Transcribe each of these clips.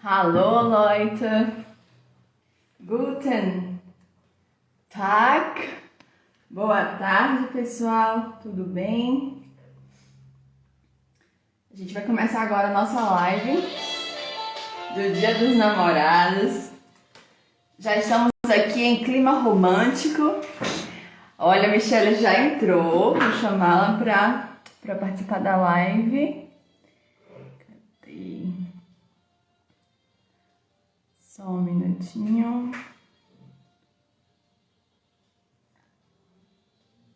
Hallo Leute, guten Tag, boa tarde pessoal, tudo bem? A gente vai começar agora a nossa live do Dia dos Namorados. Já estamos aqui em clima romântico. Olha, a Michelle já entrou, vou chamá-la para participar da live. Cadê? Só um minutinho.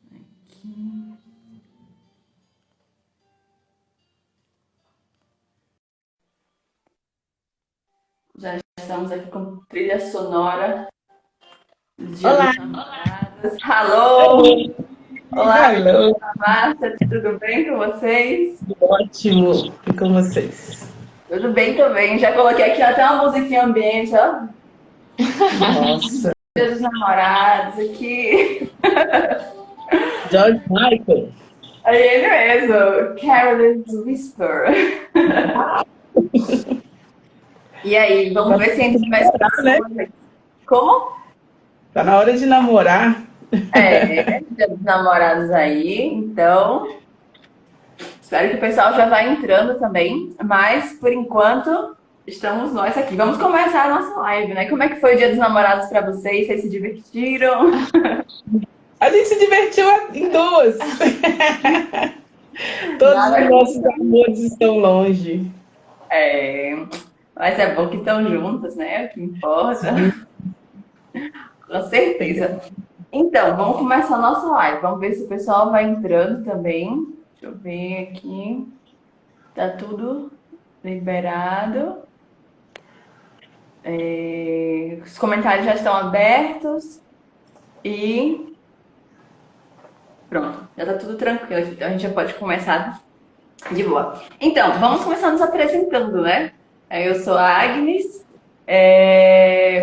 Aqui. Já estamos aqui com trilha sonora dos Dias Olá, dos Namorados. Alô! Olá, hello, Márcia, tudo bem com vocês? ótimo, e com vocês? Tudo bem também. Já coloquei aqui até uma musiquinha ambiente, ó. Nossa, Dia dos Namorados aqui. George Michael. Aí ele mesmo, Carolyn's Whisper. E aí, vamos ver se entra mais Né? pessoas aqui. Como? Tá na hora de namorar. Dia dos Namorados aí, então espero que o pessoal já vá entrando também, mas por enquanto estamos nós aqui. Vamos começar a nossa live, né? Como é que foi o Dia dos Namorados para vocês? Vocês se divertiram? A gente se divertiu em duas. Todos os nossos amores estão longe. Mas é bom que estão juntos, né? É o que importa. Com certeza. Então, vamos começar a nossa live. Vamos ver se o pessoal vai entrando também. Deixa eu ver aqui. Tá tudo liberado. Os comentários já estão abertos. E pronto, já tá tudo tranquilo. Então a gente já pode começar de boa. Então, vamos começar nos apresentando, né? Eu sou a Agnes,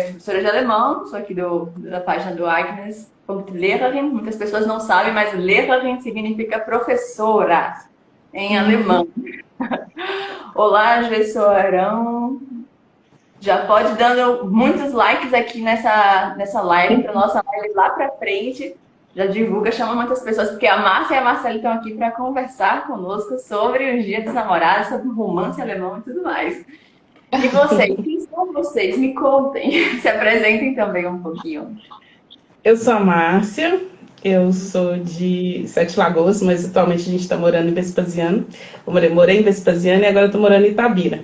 professora de alemão, sou aqui da página do Agnes.Lehrerin. Muitas pessoas não sabem, mas Lehrerin significa professora em alemão. Olá, Jessoarão. Já pode ir dando muitos likes aqui nessa live, para nossa live lá para frente. Já divulga, chama muitas pessoas, porque a Márcia e a Marcela estão aqui para conversar conosco sobre os Dias dos Namorados, sobre o romance alemão e tudo mais. E vocês, quem são vocês? Me contem, se apresentem também um pouquinho. Eu sou a Márcia, eu sou de Sete Lagoas, mas atualmente a gente está morando em Vespasiano. Eu morei em Vespasiano e agora estou morando em Itabira.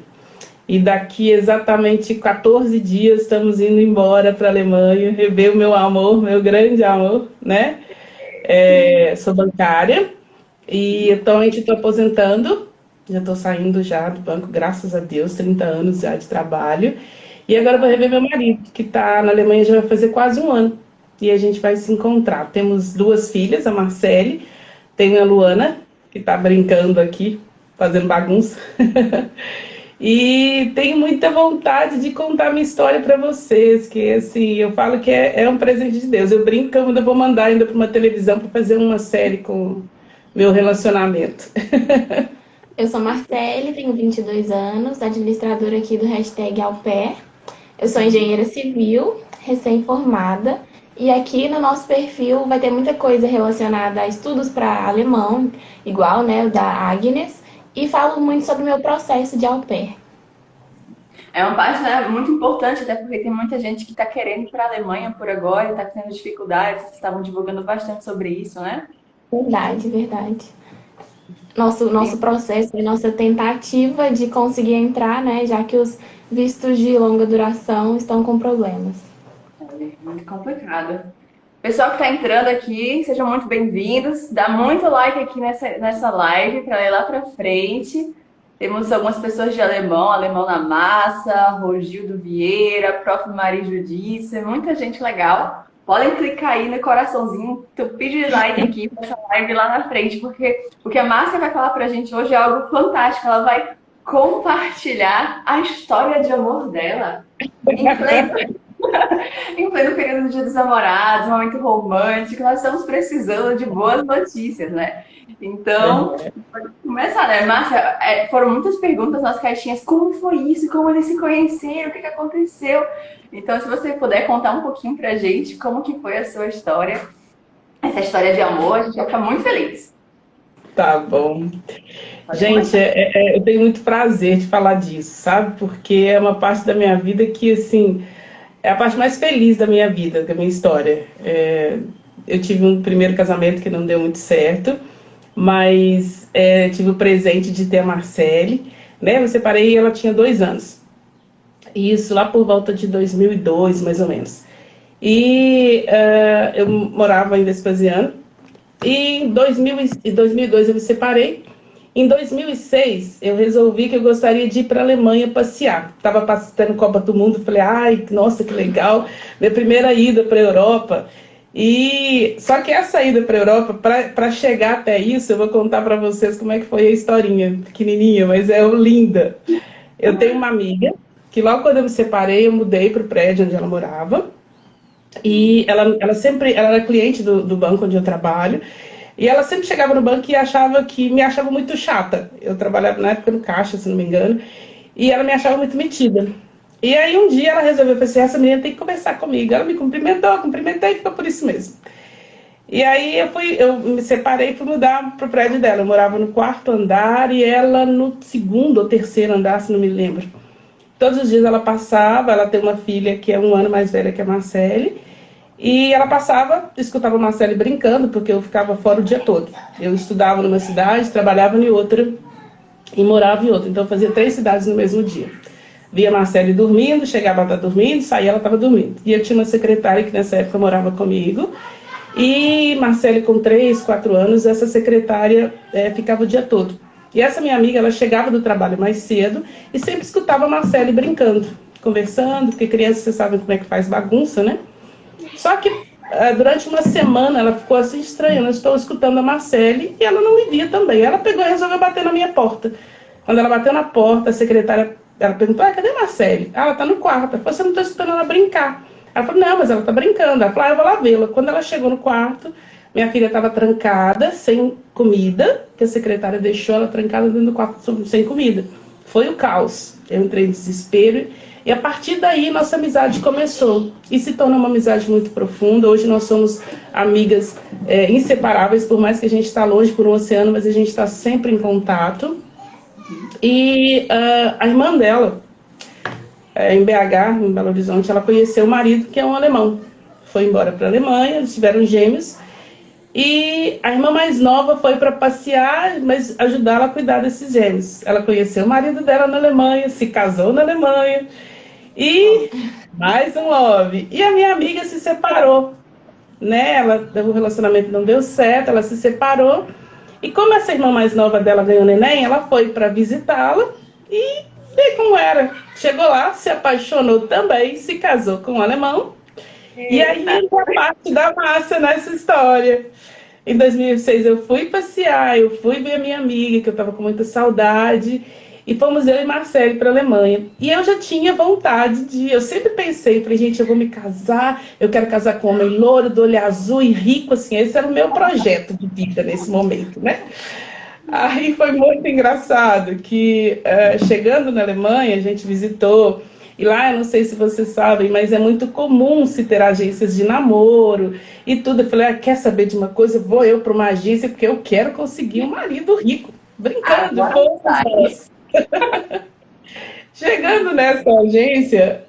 E daqui exatamente 14 dias estamos indo embora para a Alemanha, rever o meu amor, meu grande amor, né? Sou bancária e atualmente estou aposentando, já estou saindo já do banco, graças a Deus, 30 anos já de trabalho. E agora vou rever meu marido, que está na Alemanha já vai fazer quase um ano. E a gente vai se encontrar. Temos duas filhas, a Marcele, tenho a Luana, que está brincando aqui, fazendo bagunça. E tenho muita vontade de contar minha história para vocês, que assim, eu falo que é um presente de Deus. Eu brinco que eu ainda vou mandar ainda para uma televisão para fazer uma série com meu relacionamento. Eu sou Marcele, tenho 22 anos, administradora aqui do hashtag Alper. Eu sou engenheira civil, recém-formada, e aqui no nosso perfil vai ter muita coisa relacionada a estudos para alemão, igual, né, o da Agnes, e falo muito sobre o meu processo de au pair. É uma página muito importante, até porque tem muita gente que está querendo ir para a Alemanha por agora, está tendo dificuldades, vocês estavam divulgando bastante sobre isso, né? Verdade, verdade. Nosso processo e nossa tentativa de conseguir entrar, né, já que os vistos de longa duração estão com problemas. É muito complicado. Pessoal que está entrando aqui, sejam muito bem-vindos. Dá muito like aqui nessa live para ir lá para frente. Temos algumas pessoas de alemão, alemão na massa, Rogildo Vieira, Prof. Maria Judice, muita gente legal. Podem clicar aí no coraçãozinho, entupido de like aqui para essa live lá na frente, porque o que a Márcia vai falar para a gente hoje é algo fantástico. Ela vai compartilhar a história de amor dela em pleno Em pleno período do Dia dos Namorados, um momento romântico, nós estamos precisando de boas notícias, né? Então, pode começar, né? Márcia, foram muitas perguntas nas caixinhas. Como foi isso? Como eles se conheceram? O que aconteceu? Então, se você puder contar um pouquinho pra gente como que foi a sua história, essa história de amor, a gente vai ficar muito feliz. Tá bom. Pode Gente, começar. eu tenho muito prazer de falar disso, sabe? Porque é uma parte da minha vida que, assim, é a parte mais feliz da minha vida, da minha história. Eu tive um primeiro casamento que não deu muito certo, mas tive o presente de ter a Marcele, né? Eu separei e ela tinha 2 anos. Isso lá por volta de 2002, mais ou menos. E eu morava em Vespasiano. E em 2002 eu me separei. Em 2006 eu resolvi que eu gostaria de ir para a Alemanha passear. Estava passando Copa do Mundo, falei, ai, nossa, que legal, minha primeira ida para a Europa. E só que essa ida para a Europa, para chegar até isso, eu vou contar para vocês como é que foi a historinha, pequenininha, mas é linda. Eu tenho uma amiga que logo quando eu me separei, eu mudei para o prédio onde ela morava. E ela era cliente do banco onde eu trabalho. E ela sempre chegava no banco e me achava muito chata. Eu trabalhava na época no caixa, se não me engano. E ela me achava muito metida. E aí um dia ela resolveu, pensar, essa menina tem que conversar comigo. Ela me cumprimentou, cumprimentei e ficou por isso mesmo. E aí eu me separei e fui mudar pro prédio dela. Eu morava no 4º andar e ela no 2º ou 3º andar, se não me lembro. Todos os dias ela passava, ela tem uma filha que é 1 ano mais velha que a Marcele, e ela passava, escutava a Marcele brincando, porque eu ficava fora o dia todo. Eu estudava numa cidade, trabalhava em outra e morava em outra, então eu fazia 3 cidades no mesmo dia. Via a Marcele dormindo, chegava ela dormindo, saía ela estava dormindo. E eu tinha uma secretária que nessa época morava comigo, e Marcele com 3, 4 anos, essa secretária ficava o dia todo. E essa minha amiga, ela chegava do trabalho mais cedo e sempre escutava a Marcele brincando, conversando, porque criança, vocês sabem como é que faz bagunça, né? Só que durante uma semana ela ficou assim estranha, eu estou escutando a Marcele e ela não me via também. Ela pegou e resolveu bater na minha porta. Quando ela bateu na porta, a secretária, ela perguntou, cadê a Marcele? Ela está no quarto. Ela falou, você não está escutando ela brincar? Ela falou, não, mas ela está brincando. Ela falou, eu vou lá vê-la. Quando ela chegou no quarto, minha filha estava trancada, sem comida, que a secretária deixou ela trancada dentro do quarto sem comida. Foi o caos. Eu entrei em desespero e a partir daí nossa amizade começou e se tornou uma amizade muito profunda. Hoje nós somos amigas inseparáveis, por mais que a gente está longe por um oceano, mas a gente está sempre em contato. E a irmã dela, em BH, em Belo Horizonte, ela conheceu o marido, que é um alemão. Foi embora para a Alemanha, eles tiveram gêmeos. E a irmã mais nova foi para passear, mas ajudar ela a cuidar desses gêmeos. Ela conheceu o marido dela na Alemanha, se casou na Alemanha. E mais um love. E a minha amiga se separou, né? O relacionamento não deu certo, ela se separou. E como essa irmã mais nova dela ganhou neném, ela foi para visitá-la e vê como era. Chegou lá, se apaixonou também, se casou com um alemão. E aí entra a parte da massa nessa história. Em 2006 eu fui passear, eu fui ver a minha amiga, que eu estava com muita saudade, e fomos eu e Marcele para a Alemanha. E eu já tinha vontade eu sempre pensei, falei, gente, eu vou me casar, eu quero casar com um homem louro, do olho azul e rico, assim, esse era o meu projeto de vida nesse momento, né? Aí foi muito engraçado que, chegando na Alemanha, a gente visitou. E lá, eu não sei se vocês sabem, mas é muito comum se ter agências de namoro e tudo. Eu falei, quer saber de uma coisa? Vou eu para uma agência porque eu quero conseguir um marido rico. Brincando, fomos nós. Chegando nessa agência,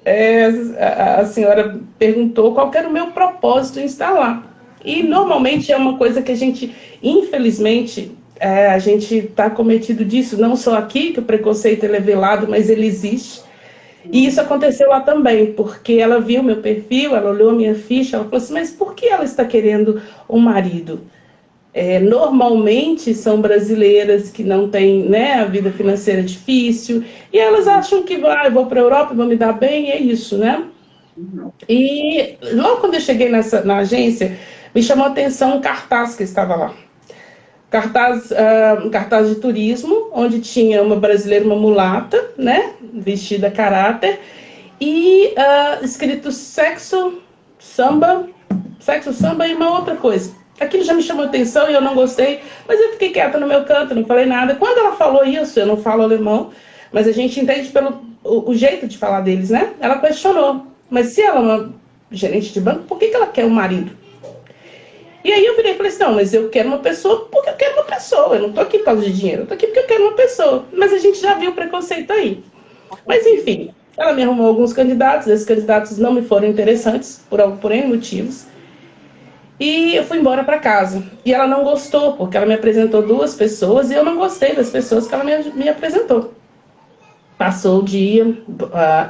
a senhora perguntou qual era o meu propósito em estar lá. E normalmente é uma coisa que a gente, infelizmente, a gente está cometido disso, não só aqui, que o preconceito ele é velado, mas ele existe. E isso aconteceu lá também, porque ela viu meu perfil, ela olhou a minha ficha, ela falou assim, mas por que ela está querendo um marido? Normalmente são brasileiras que não têm, né, a vida financeira difícil, e elas acham que eu vou para a Europa, vou me dar bem, e é isso, né? E logo quando eu cheguei na agência, me chamou a atenção um cartaz que estava lá. Um cartaz de turismo, onde tinha uma brasileira, uma mulata, né, vestida a caráter, e escrito sexo, samba e uma outra coisa. Aquilo já me chamou atenção e eu não gostei, mas eu fiquei quieta no meu canto, não falei nada. Quando ela falou isso, eu não falo alemão, mas a gente entende pelo o jeito de falar deles, né? Ela questionou, mas se ela é uma gerente de banco, por que ela quer um marido? E aí eu virei e falei assim, não, mas eu quero uma pessoa porque eu quero uma pessoa, eu não tô aqui por causa de dinheiro, eu tô aqui porque eu quero uma pessoa. Mas a gente já viu o preconceito aí. Mas enfim, ela me arrumou alguns candidatos, esses candidatos não me foram interessantes, por N motivos. E eu fui embora para casa. E ela não gostou, porque ela me apresentou 2 pessoas e eu não gostei das pessoas que ela me apresentou. Passou o dia,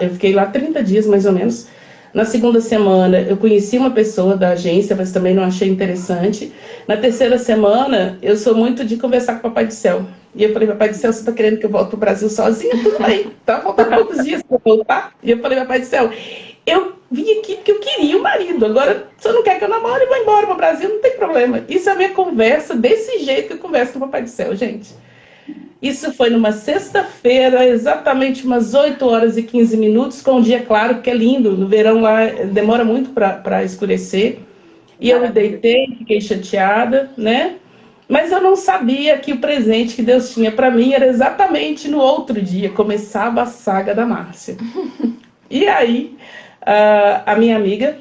eu fiquei lá 30 dias mais ou menos. Na segunda semana eu conheci uma pessoa da agência, mas também não achei interessante. Na terceira semana eu sou muito de conversar com o Papai do Céu. E eu falei, Papai do Céu, você está querendo que eu volte para o Brasil sozinha? Tudo bem, tá faltando poucos dias para voltar. E eu falei, Papai do Céu, eu vim aqui porque eu queria um marido. Agora, se eu não quer que eu namore, eu vou embora para o Brasil, não tem problema. Isso é a minha conversa, desse jeito que eu converso com o Papai do Céu, gente. Isso foi numa sexta-feira, exatamente umas 8h15, com um dia claro, que é lindo. No verão lá demora muito para escurecer. E eu me deitei, fiquei chateada, né? Mas eu não sabia que o presente que Deus tinha para mim era exatamente no outro dia. Começava a saga da Márcia. E aí, a minha amiga,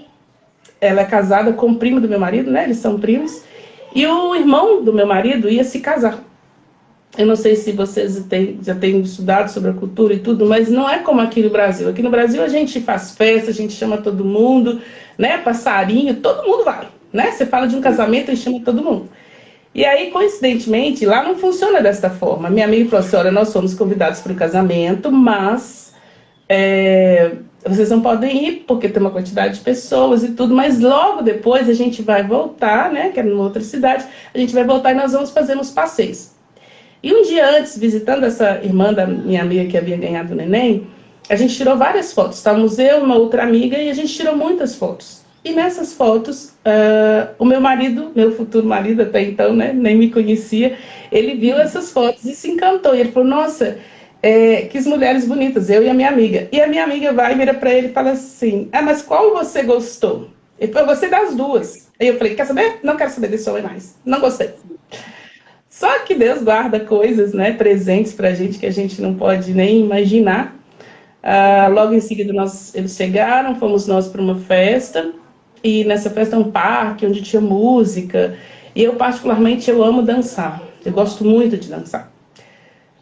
ela é casada com o primo do meu marido, né? Eles são primos. E o irmão do meu marido ia se casar. Eu não sei se vocês já têm estudado sobre a cultura e tudo, mas não é como aqui no Brasil. Aqui no Brasil a gente faz festa, a gente chama todo mundo, né? Passarinho, todo mundo vai, né? Você fala de um casamento e chama todo mundo. E aí, coincidentemente, lá não funciona desta forma. Minha amiga falou assim, olha, nós somos convidados para o casamento, mas vocês não podem ir porque tem uma quantidade de pessoas e tudo, mas logo depois a gente vai voltar, né? Que é numa outra cidade, a gente vai voltar e nós vamos fazer uns passeios. E um dia antes, visitando essa irmã da minha amiga que havia ganhado o neném, a gente tirou várias fotos. Estávamos eu e uma outra amiga e a gente tirou muitas fotos. E nessas fotos, o meu marido, meu futuro marido até então, né, nem me conhecia, ele viu essas fotos e se encantou. E ele falou, nossa, que mulheres bonitas, eu e a minha amiga. E a minha amiga vai, vira para ele e fala assim, mas qual você gostou? Ele falou, eu gostei das 2. Aí eu falei, quer saber? Não quero saber desse homem mais. Não gostei. Só que Deus guarda coisas, né, presentes pra gente que a gente não pode nem imaginar. Logo em seguida eles chegaram, fomos nós para uma festa, e nessa festa é um parque onde tinha música, e eu particularmente eu amo dançar, eu gosto muito de dançar.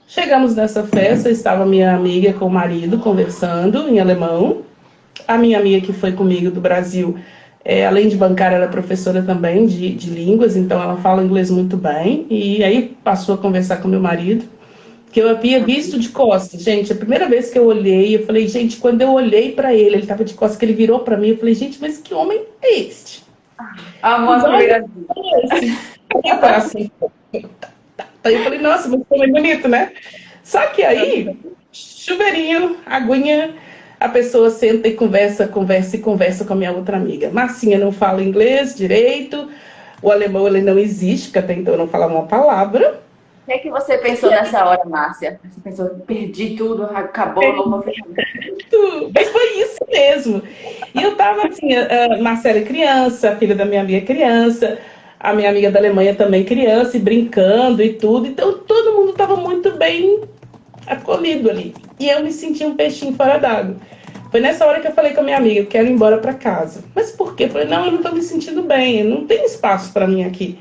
Chegamos nessa festa, estava minha amiga com o marido conversando em alemão, a minha amiga que foi comigo do Brasil, além de bancária, ela é professora também de línguas, então ela fala inglês muito bem. E aí passou a conversar com meu marido, que eu havia visto de costas. Gente, a primeira vez que eu olhei, eu falei, gente, quando eu olhei para ele estava de costas, que ele virou para mim, eu falei, gente, mas que homem é este? Amor à primeira vez. Aí eu falei, nossa, mas que homem bonito, né? Só que aí, chuveirinho, aguinha, a pessoa senta e conversa com a minha outra amiga. Marcinha não fala inglês direito, o alemão ele não existe, porque até então eu não falava uma palavra. O que é que você pensou nessa hora, Márcia? Você pensou, perdi tudo, acabou, não vou ficar. Mas foi isso mesmo. E eu tava assim, a Marcela é criança, a filha da minha amiga é criança, a minha amiga da Alemanha também criança, e brincando e tudo. Então todo mundo estava muito bem acolhido ali. E eu me senti um peixinho fora d'água. Foi nessa hora que eu falei com a minha amiga, eu quero ir embora para casa. Mas por quê? Eu falei, não, eu não estou me sentindo bem, não tem espaço para mim aqui.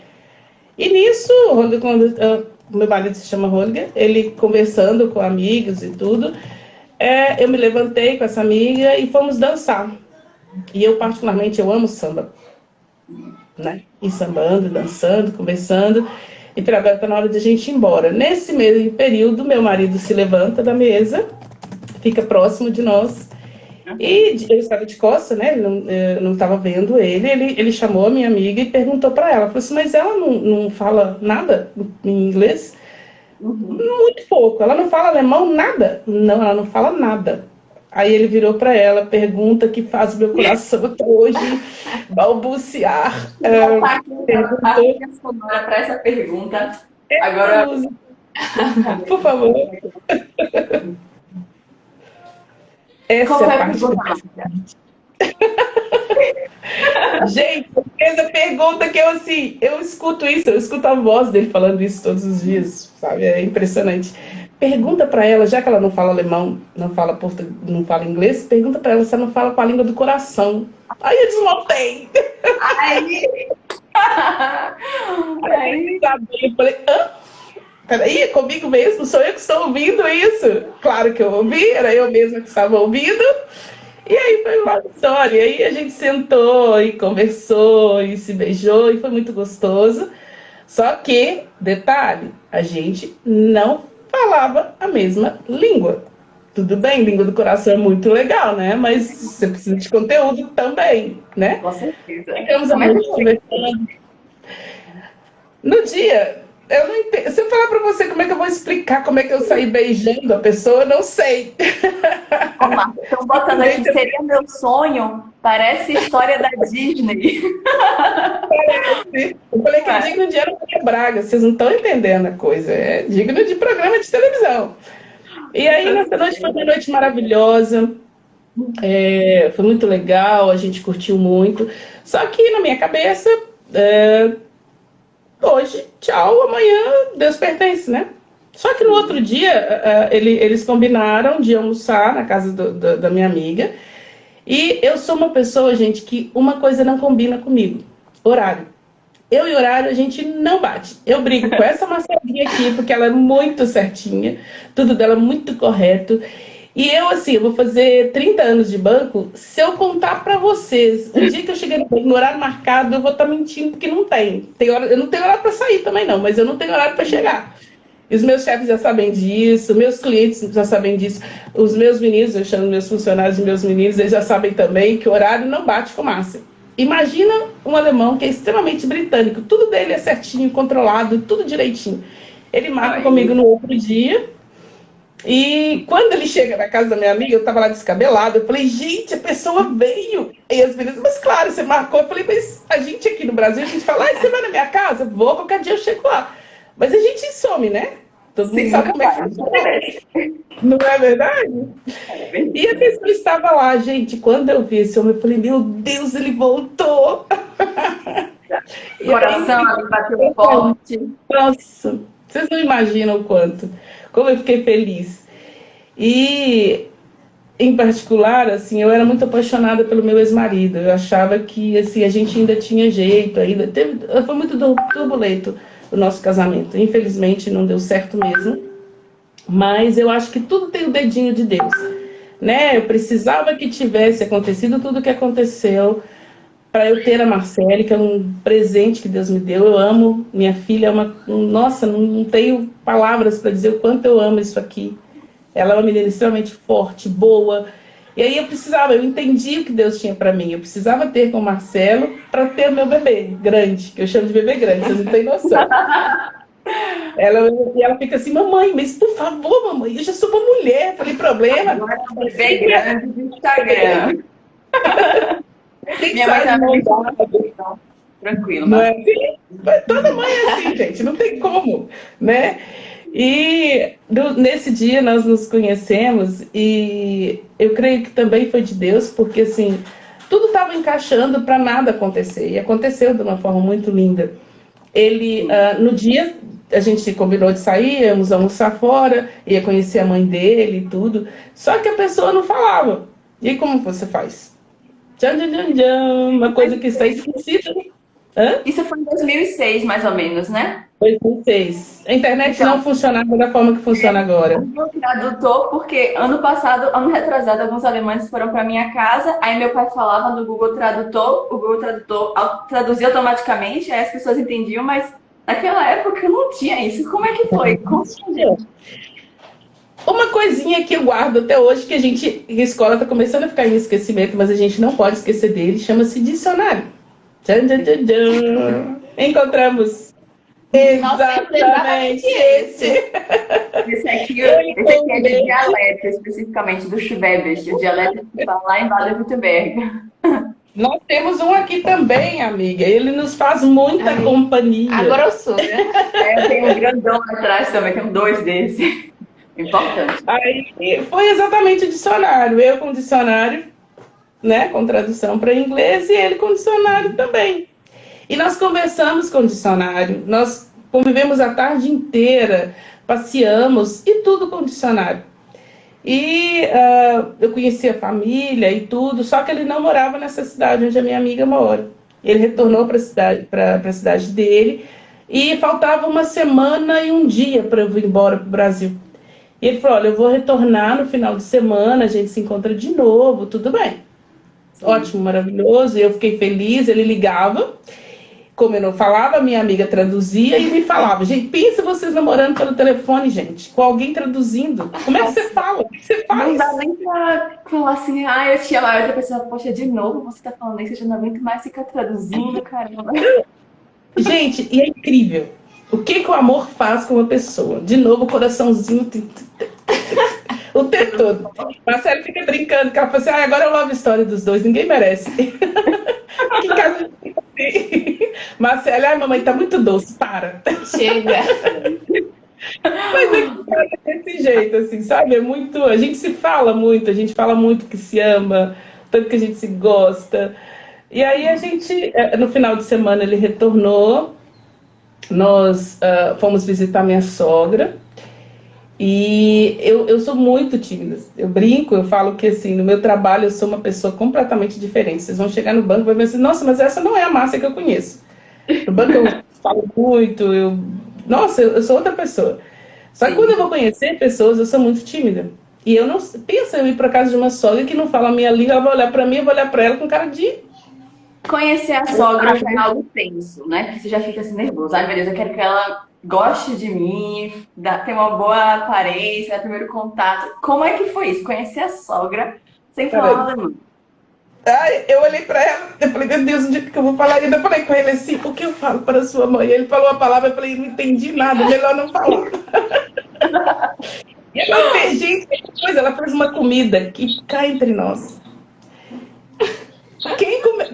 E nisso, quando meu marido se chama Holger, ele conversando com amigos e tudo, eu me levantei com essa amiga e fomos dançar. E eu, particularmente, eu amo samba. Né? E sambando, dançando, conversando. E falei, agora está na hora de a gente ir embora. Nesse mesmo período, meu marido se levanta da mesa, fica próximo de nós. E eu estava de costas, né? Eu não estava vendo ele. Ele chamou a minha amiga e perguntou para ela. Falou assim, mas ela não fala nada em inglês? Muito pouco. Ela não fala alemão, nada? Não, ela não fala nada. Aí ele virou para ela, pergunta que faz o meu coração até hoje balbuciar. Perguntou sonora para essa pergunta. Agora, por favor. Qual Essa é foi a a parte pergunta, que... Márcia? Gente, essa pergunta que eu, assim, eu escuto isso, eu escuto a voz dele falando isso todos os dias, sabe? É impressionante. Pergunta pra ela, já que ela não fala alemão, não fala português, não fala inglês, pergunta pra ela se ela não fala com a língua do coração. Aí eu desmontei. Aí, aí, Eu falei, hã? Peraí, é comigo mesmo? Sou eu que estou ouvindo isso? Claro que eu ouvi, era eu mesma que estava ouvindo. E aí foi uma história. E aí a gente sentou e conversou e se beijou e foi muito gostoso. Só que, detalhe, a gente não falava a mesma língua. Tudo bem, língua do coração é muito legal, né? Mas você precisa de conteúdo também, né? com certeza. Ficamos a Como é que noite foi? conversando. No dia, eu não entendo. Se eu falar pra você como é que eu vou explicar como é que eu saí beijando a pessoa, eu não sei. Ó, Marta, estão botando aqui, seria meu sonho, parece história da Disney. Eu falei que é digno de Ana Maria Braga, vocês não estão entendendo a coisa, é digno de programa de televisão. E aí, nessa noite foi uma noite maravilhosa, foi muito legal, a gente curtiu muito. Só que na minha cabeça, hoje, tchau, amanhã Deus pertence, né? Só que no outro dia, eles combinaram de almoçar na casa da minha amiga. E eu sou uma pessoa, gente, que uma coisa não combina comigo: horário. Eu e horário a gente não bate. Eu brigo com essa Marcelinha aqui, porque ela é muito certinha, tudo dela é muito correto. E eu, assim, eu vou fazer 30 anos de banco. Se eu contar pra vocês, o dia que eu cheguei no horário marcado, eu vou estar mentindo, porque não tem. Eu não tenho horário pra sair também, não, mas eu não tenho horário pra chegar. E os meus chefes já sabem disso, meus clientes já sabem disso, os meus meninos, eu chamo meus funcionários de meus meninos, eles já sabem também que o horário não bate com Márcia. Imagina um alemão que é extremamente britânico, tudo dele é certinho, controlado, tudo direitinho. Ele marca comigo no outro dia, e quando ele chega na casa da minha amiga, eu tava lá descabelada, eu falei, gente, a pessoa veio. E as meninas, mas claro, você marcou. Eu falei, mas a gente aqui no Brasil, a gente fala, você vai na minha casa? Vou, qualquer dia eu chego lá. Mas a gente some, né? Todo mundo sabe como é que funciona. Não é verdade? E a pessoa estava lá, gente. Quando eu vi esse homem, eu falei, meu Deus, ele voltou. O coração ali bateu forte. Nossa, vocês não imaginam o quanto. Como eu fiquei feliz. E, em particular, assim, eu era muito apaixonada pelo meu ex-marido. Eu achava que, assim, a gente ainda tinha jeito, foi muito turbulento o nosso casamento. Infelizmente não deu certo mesmo, mas eu acho que tudo tem o dedinho de Deus, né? Eu precisava que tivesse acontecido tudo o que aconteceu para eu ter a Marcele, que é um presente que Deus me deu. Eu amo minha filha, nossa, não tenho palavras para dizer o quanto eu amo isso aqui. Ela é uma menina extremamente forte, boa. E aí eu entendi o que Deus tinha para mim. Eu precisava ter com o Marcelo para ter o meu bebê grande, que eu chamo de bebê grande, vocês não têm noção. Ela fica assim, mamãe, mas por favor, mamãe, eu já sou uma mulher. Falei, problema? Agora é um bebê grande do Instagram. Minha mãe tá então, tranquilo. Não é assim? Toda mãe é assim, gente, não tem como, né? E nesse dia nós nos conhecemos e eu creio que também foi de Deus, porque assim, tudo estava encaixando para nada acontecer, e aconteceu de uma forma muito linda. Ele, no dia, a gente combinou de sair, íamos almoçar fora, ia conhecer a mãe dele e tudo, só que a pessoa não falava. E aí, como você faz? Tchan, tchan, tchan, tchan, uma coisa que está esquecida. Hã? Isso foi em 2006, mais ou menos, né? 2006. A internet não funcionava da forma que funciona agora. O tradutor, porque ano passado, ano retrasado, alguns alemães foram para minha casa, aí meu pai falava no Google Tradutor, o Google Tradutor traduzia automaticamente, aí as pessoas entendiam, mas naquela época não tinha isso. Como é que foi? Uma coisinha que eu guardo até hoje, que a escola está começando a ficar em esquecimento, mas a gente não pode esquecer dele, chama-se dicionário. Tchan, tchan, tchan, tchan. Encontramos exatamente esse. Esse aqui é de dialeto, especificamente do Schwäbisch, o dialeto que fala lá em Baden-Württemberg. Nós temos um aqui também, amiga. Ele nos faz muita companhia. A grossura. Eu tenho um grandão atrás também, tenho dois desses. Importante. Aí foi exatamente o dicionário. Eu com dicionário, né, com tradução para inglês, e ele com dicionário também. E nós conversamos com o dicionário, nós convivemos a tarde inteira, passeamos, e tudo com o dicionário. E eu conheci a família e tudo, só que ele não morava nessa cidade onde a minha amiga mora. Ele retornou para a cidade dele, e faltava uma semana e um dia para eu vir embora para o Brasil. E ele falou, olha, eu vou retornar no final de semana, a gente se encontra de novo, tudo bem. Sim. Ótimo, maravilhoso, e eu fiquei feliz, ele ligava. Como eu não falava, minha amiga traduzia e me falava. Gente, pensa vocês namorando pelo telefone, gente, com alguém traduzindo. Como é que você fala? O que você faz? Não dá nem pra falar assim, ah, eu te amo. Aí outra pessoa, poxa, de novo você tá falando isso, eu já não aguento mais ficar traduzindo, caramba. Gente, e é incrível. O que o amor faz com uma pessoa? De novo, o coraçãozinho o tempo todo. Marcelo fica brincando, que ela fala assim, ah, agora eu love a história dos dois, ninguém merece. Que caso assim. Marcelo, ai, mamãe, tá muito doce, para. Chega. Mas é desse jeito, assim, sabe? É muito. A gente se fala muito, a gente fala muito que se ama, tanto que a gente se gosta. E aí a gente, no final de semana, ele retornou, nós fomos visitar minha sogra. E eu sou muito tímida. Eu brinco, eu falo que assim, no meu trabalho eu sou uma pessoa completamente diferente. Vocês vão chegar no banco e vão pensar, nossa, mas essa não é a Márcia que eu conheço. No banco eu falo muito, nossa, eu sou outra pessoa. Só que quando eu vou conhecer pessoas, eu sou muito tímida. E eu não pensa eu ir para casa de uma sogra que não fala a minha língua, ela vai olhar para mim, eu vou olhar para ela com cara de. Conhecer a sogra é algo tenso, né? Que você já fica assim nervoso. Ai, meu Deus, eu quero que ela goste de mim, ter uma boa aparência, né? Primeiro contato. Como é que foi isso? Conhecer a sogra sem falar alemão. Ai, eu olhei para ela, eu falei, meu Deus, onde é que eu vou falar? Ainda eu falei com ele assim, o que eu falo para sua mãe? Ele falou a palavra, eu falei, não entendi nada, melhor não falar. E ela fez, gente, depois ela fez uma comida que cai entre nós.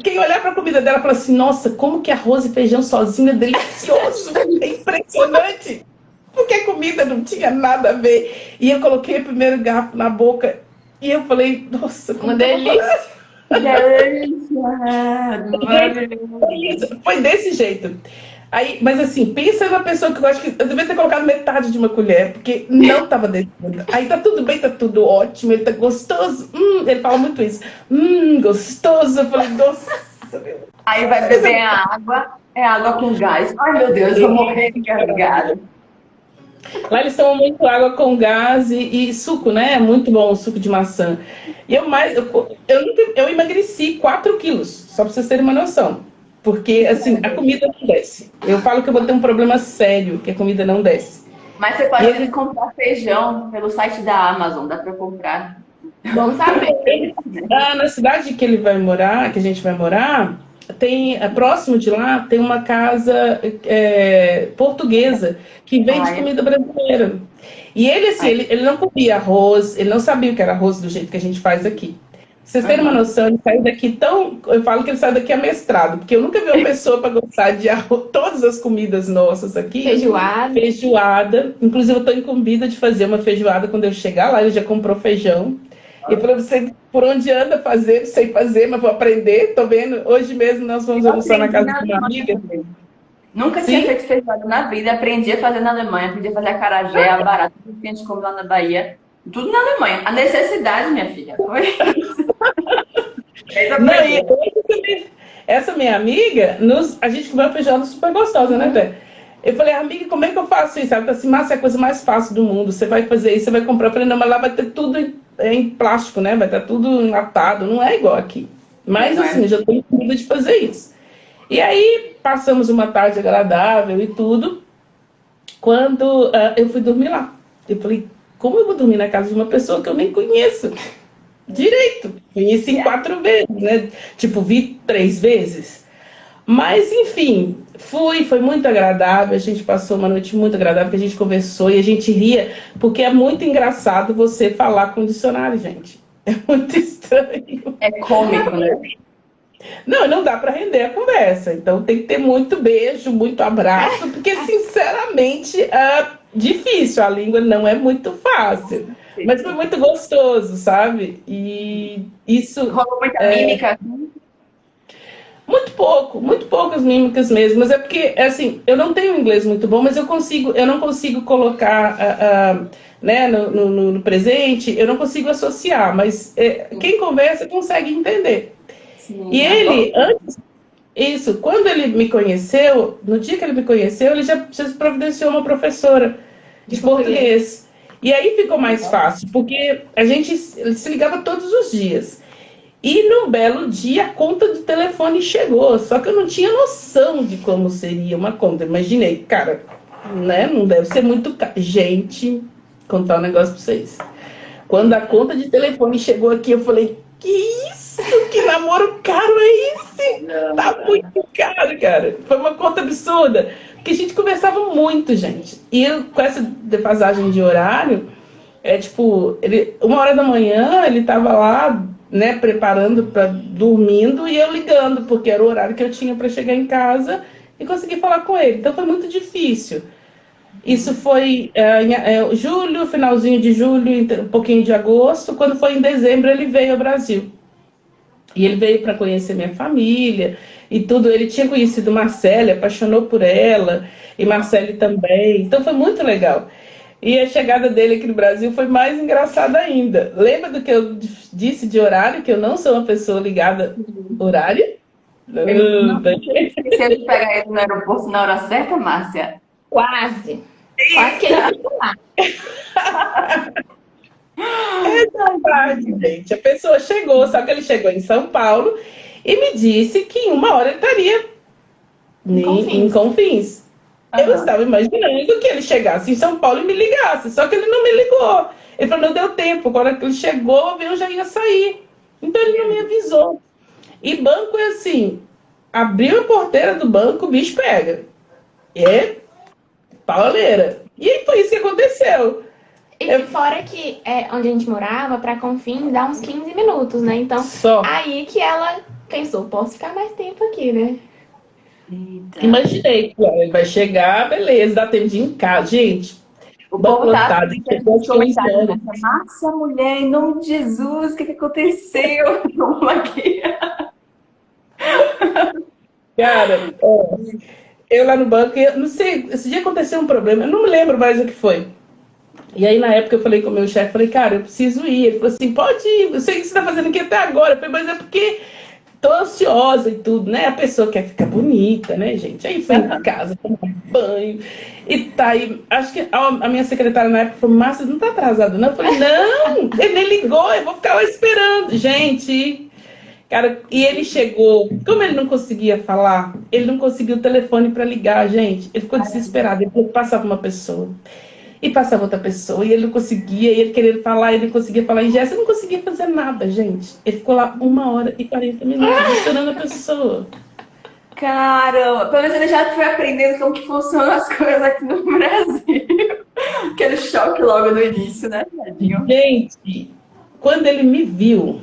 Quem olhar para a comida dela fala assim, nossa, como que arroz e feijão sozinho é delicioso, é impressionante. Porque a comida não tinha nada a ver. E eu coloquei o primeiro garfo na boca e eu falei, nossa, Uma delícia. Foi desse jeito. Aí, mas assim, pensa na pessoa que eu acho que eu devia ter colocado metade de uma colher, porque não estava descendo. Aí tá tudo bem, tá tudo ótimo, ele tá gostoso. Ele fala muito isso. Gostoso. Eu falei, nossa, meu. Aí vai beber a água, é água com gás. Ai, meu Deus, eu vou morrer engasgada. Lá eles tomam muito água com gás e suco, né? É muito bom o suco de maçã. E eu emagreci 4 quilos, só para vocês terem uma noção. Porque, assim, a comida não desce. Eu falo que eu vou ter um problema sério, que a comida não desce. Mas você pode comprar feijão pelo site da Amazon, dá para comprar. Bom saber. Na cidade que ele vai morar, que a gente vai morar, próximo de lá, tem uma casa portuguesa que vende comida brasileira. E ele, assim, ele não comia arroz, ele não sabia o que era arroz do jeito que a gente faz aqui. Vocês terem uma noção, ele saiu daqui eu falo que ele saiu daqui amestrado, porque eu nunca vi uma pessoa para gostar de arroz, todas as comidas nossas aqui. Feijoada. Inclusive, eu estou incumbida de fazer uma feijoada quando eu chegar lá, ele já comprou feijão. E para você, por onde anda fazer, sei fazer, mas vou aprender. Tô vendo, hoje mesmo nós vamos almoçar na casa de uma amiga. Nunca tinha feito feijoada na vida, aprendi a fazer na Alemanha, aprendi a fazer acarajé, a barata, tudo que a gente come lá na Bahia. Tudo na Alemanha. A necessidade, minha filha, foi isso. Essa minha amiga, a gente comeu uma feijoada super gostosa, né, Té? Eu falei, amiga, como é que eu faço isso? Ela falou assim, Márcia, é a coisa mais fácil do mundo. Você vai fazer isso, você vai comprar. Eu falei, não, mas lá vai ter tudo em plástico, né? Vai estar tudo enlatado. Não é igual aqui. Mas, assim, já estou com medo de fazer isso. E aí, passamos uma tarde agradável e tudo. Quando eu fui dormir lá. Eu falei, como eu vou dormir na casa de uma pessoa que eu nem conheço direito? Conheci 4 vezes, né? Tipo, vi 3 vezes. Mas, enfim, foi muito agradável. A gente passou uma noite muito agradável, que a gente conversou e a gente ria, porque é muito engraçado você falar com dicionário, gente. É muito estranho. É cômico, né? Não dá para render a conversa. Então tem que ter muito beijo, muito abraço, porque, sinceramente, difícil, a língua não é muito fácil, mas foi muito gostoso, sabe? E isso Rolou muita mímica. muito poucas mímicas mesmo, mas é porque, assim, eu não tenho inglês muito bom, mas eu não consigo colocar, né, no presente, eu não consigo associar, mas quem conversa consegue entender. Sim, E ele, antes, isso, quando ele me conheceu, no dia que ele me conheceu, ele já providenciou uma professora de português. E aí ficou mais fácil, porque a gente se ligava todos os dias. E num belo dia a conta do telefone chegou, só que eu não tinha noção de como seria uma conta. Imaginei, cara, né? Não deve ser muito caro. Gente, contar um negócio pra vocês. Quando a conta de telefone chegou aqui, eu falei, que isso? Que namoro caro é esse? Tá muito caro, cara. Foi uma conta absurda. Porque a gente conversava muito, gente. E eu, com essa defasagem de horário, tipo, 1 hora da manhã ele tava lá, né, preparando para dormindo e eu ligando, porque era o horário que eu tinha para chegar em casa e conseguir falar com ele. Então foi muito difícil. Isso foi em julho, finalzinho de julho, um pouquinho de agosto. Quando foi em dezembro, ele veio ao Brasil. E ele veio para conhecer minha família e tudo. Ele tinha conhecido Marcele, apaixonou por ela, e Marcele também. Então foi muito legal. E a chegada dele aqui no Brasil foi mais engraçada ainda. Lembra do que eu disse de horário, que eu não sou uma pessoa ligada a horário? Esqueceu de pegar ele no aeroporto na hora certa, Márcia? Quase. Quase que ele ficou lá. É verdade, gente. A pessoa chegou, só que ele chegou em São Paulo e me disse que em 1 hora ele estaria em Confins. Eu estava imaginando que ele chegasse em São Paulo e me ligasse, só que ele não me ligou. Ele falou, não deu tempo. Quando ele chegou, o avião já ia sair. Então ele não me avisou. E banco é assim, abriu a porteira do banco, o bicho pega. É pauleira. E aí foi isso que aconteceu. E fora que onde a gente morava, pra Confins, dá uns 15 minutos, né? Então, Só. aí que ela pensou, posso ficar mais tempo aqui, né? Eita. Imaginei, claro, ele vai chegar, beleza, dá tempo de ir em casa. Gente, O banco povo tá lotado, chegou às 15 horas. Márcia, mulher, em nome de Jesus, o que aconteceu? Vamos aqui. Cara, eu lá no banco, eu não sei, esse dia aconteceu um problema, eu não me lembro mais o que foi. E aí, na época, eu falei com o meu chefe, falei, cara, eu preciso ir. Ele falou assim, pode ir, eu sei o que você tá fazendo aqui até agora. Eu falei, mas é porque tô ansiosa e tudo, né? A pessoa quer ficar bonita, né, gente? Aí fui em casa, tomar banho e tá aí. Acho que a minha secretária na época falou, Márcia, não tá atrasada, não? Eu falei, não, ele nem ligou, eu vou ficar lá esperando. Gente, cara, e ele chegou, como ele não conseguia falar, ele não conseguiu o telefone para ligar, gente. Ele ficou desesperado, ele falou que passava uma pessoa. E passava outra pessoa, e ele não conseguia, e ele queria falar, ele não conseguia falar em gesto, ele não conseguia fazer nada, gente. Ele ficou lá 1 hora e 40 minutos esperando a pessoa. Caramba, pelo menos ele já foi aprendendo como que funcionam as coisas aqui no Brasil. Aquele choque logo no início, né, tadinho? Gente, quando ele me viu,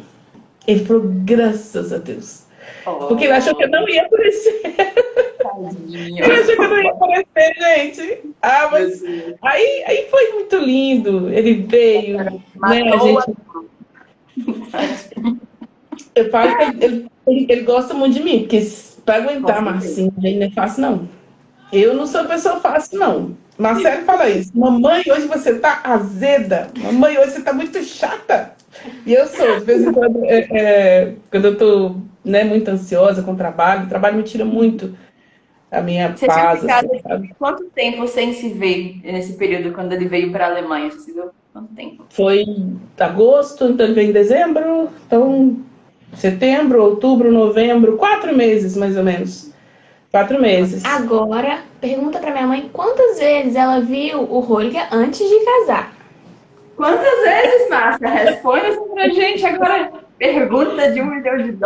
ele falou, graças a Deus. Porque ele achou que eu não ia aparecer. Tadinho. Ele achou que eu não ia aparecer, gente. Ah, mas aí foi muito lindo. Ele veio, né? A gente... Eu falo que ele gosta muito de mim, porque para aguentar Marcinho não é fácil, não. Eu não sou pessoa fácil, não. Marcelo fala isso. Mamãe, hoje você tá azeda. Mamãe, hoje você tá muito chata. E eu sou, de vez em quando, quando eu tô, né, muito ansiosa com o trabalho me tira muito a minha Você paz. tinha ficado Assim, quanto tempo sem se ver nesse período, quando ele veio para a Alemanha? Você viu quanto tempo? Foi agosto, então ele veio em dezembro, então setembro, outubro, novembro, 4 meses mais ou menos. 4 meses. Agora, pergunta pra minha mãe quantas vezes ela viu o Holger antes de casar. Quantas vezes, Márcia? Responde isso pra gente agora. Pergunta de $1 milhão.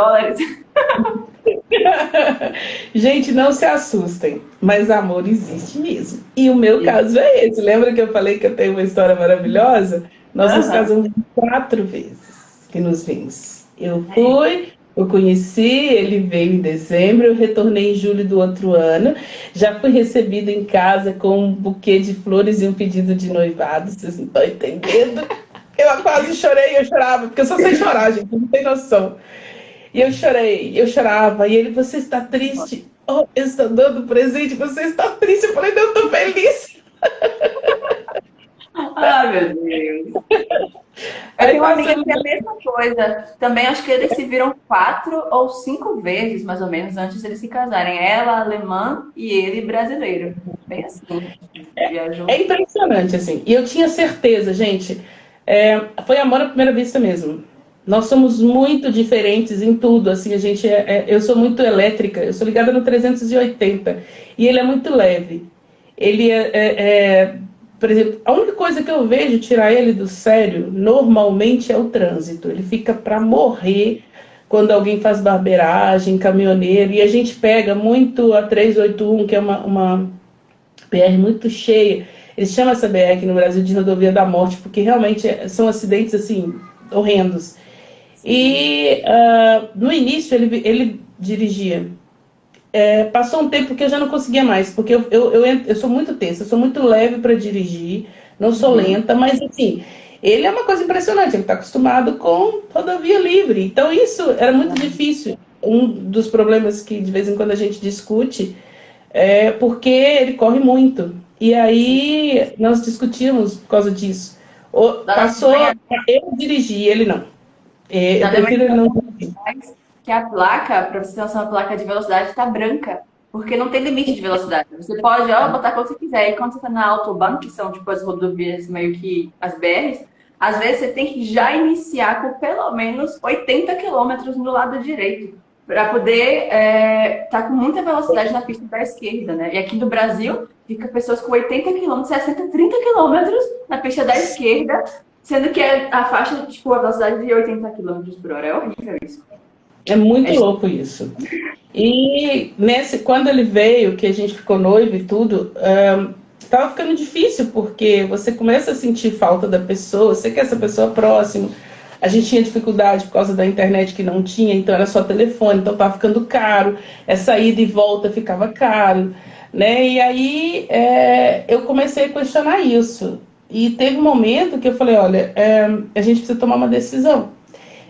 Gente, não se assustem, mas amor existe mesmo. E o meu caso é esse. Lembra que eu falei que eu tenho uma história maravilhosa? Nós nos casamos 4 vezes que nos vimos. Eu fui, Eu conheci, ele veio em dezembro, eu retornei em julho do outro ano. Já fui recebido em casa com um buquê de flores e um pedido de noivado, vocês não estão entendendo? Eu quase chorei, eu chorava, porque eu só sei chorar, gente, não tem noção. E eu chorei, eu chorava. E ele, você está triste? Oh, eu estou dando presente, você está triste? Eu falei, não, eu estou feliz. Ai, meu Deus. Eu Aí tenho uma amiga passamos. que é a mesma coisa. Também acho que eles se viram 4 ou 5 vezes, mais ou menos, antes de eles se casarem. Ela, alemã, e ele, brasileiro. Bem assim. Viajou. É impressionante, assim. E eu tinha certeza, gente, foi amor à primeira vista mesmo. Nós somos muito diferentes em tudo, assim, eu sou muito elétrica, eu sou ligada no 380, e ele é muito leve. Ele por exemplo, a única coisa que eu vejo tirar ele do sério, normalmente, é o trânsito. Ele fica para morrer quando alguém faz barbeiragem, caminhoneiro, e a gente pega muito a 381, que é uma BR muito cheia. Eles chamam essa BR aqui no Brasil de rodovia da morte, porque realmente são acidentes assim horrendos. E no início ele dirigia. Passou um tempo que eu já não conseguia mais, porque eu sou muito tensa, eu sou muito leve para dirigir, não sou Uhum. lenta, mas assim, ele é uma coisa impressionante, ele está acostumado com rodovia livre. Então isso era muito difícil. Um dos problemas que de vez em quando a gente discute porque ele corre muito. E Sim. aí nós discutimos por causa disso. Na Passou, Alemanha, eu dirigi, ele não. na Eu Alemanha prefiro ele não dirigir. faz que a placa, para você ter noção, a placa de velocidade está branca. Porque não tem limite de velocidade. Você pode, ó, botar quando você quiser. E quando você está na Autobahn, que são tipo as rodovias, meio que as BRs, às vezes você tem que já iniciar com pelo menos 80 quilômetros no lado direito. Para poder estar com muita velocidade na pista da esquerda, né? E aqui no Brasil, fica pessoas com 80 quilômetros, 60, 30 quilômetros na pista da esquerda, sendo que a faixa, tipo, a velocidade de 80 quilômetros por hora. É horrível isso. É muito louco isso. E quando ele veio, que a gente ficou noivo e tudo, tava ficando difícil, porque você começa a sentir falta da pessoa, você quer essa pessoa próxima. A gente tinha dificuldade por causa da internet que não tinha, então era só telefone, então tava ficando caro, essa ida e volta ficava caro, né? E aí eu comecei a questionar isso. E teve um momento que eu falei, olha, a gente precisa tomar uma decisão.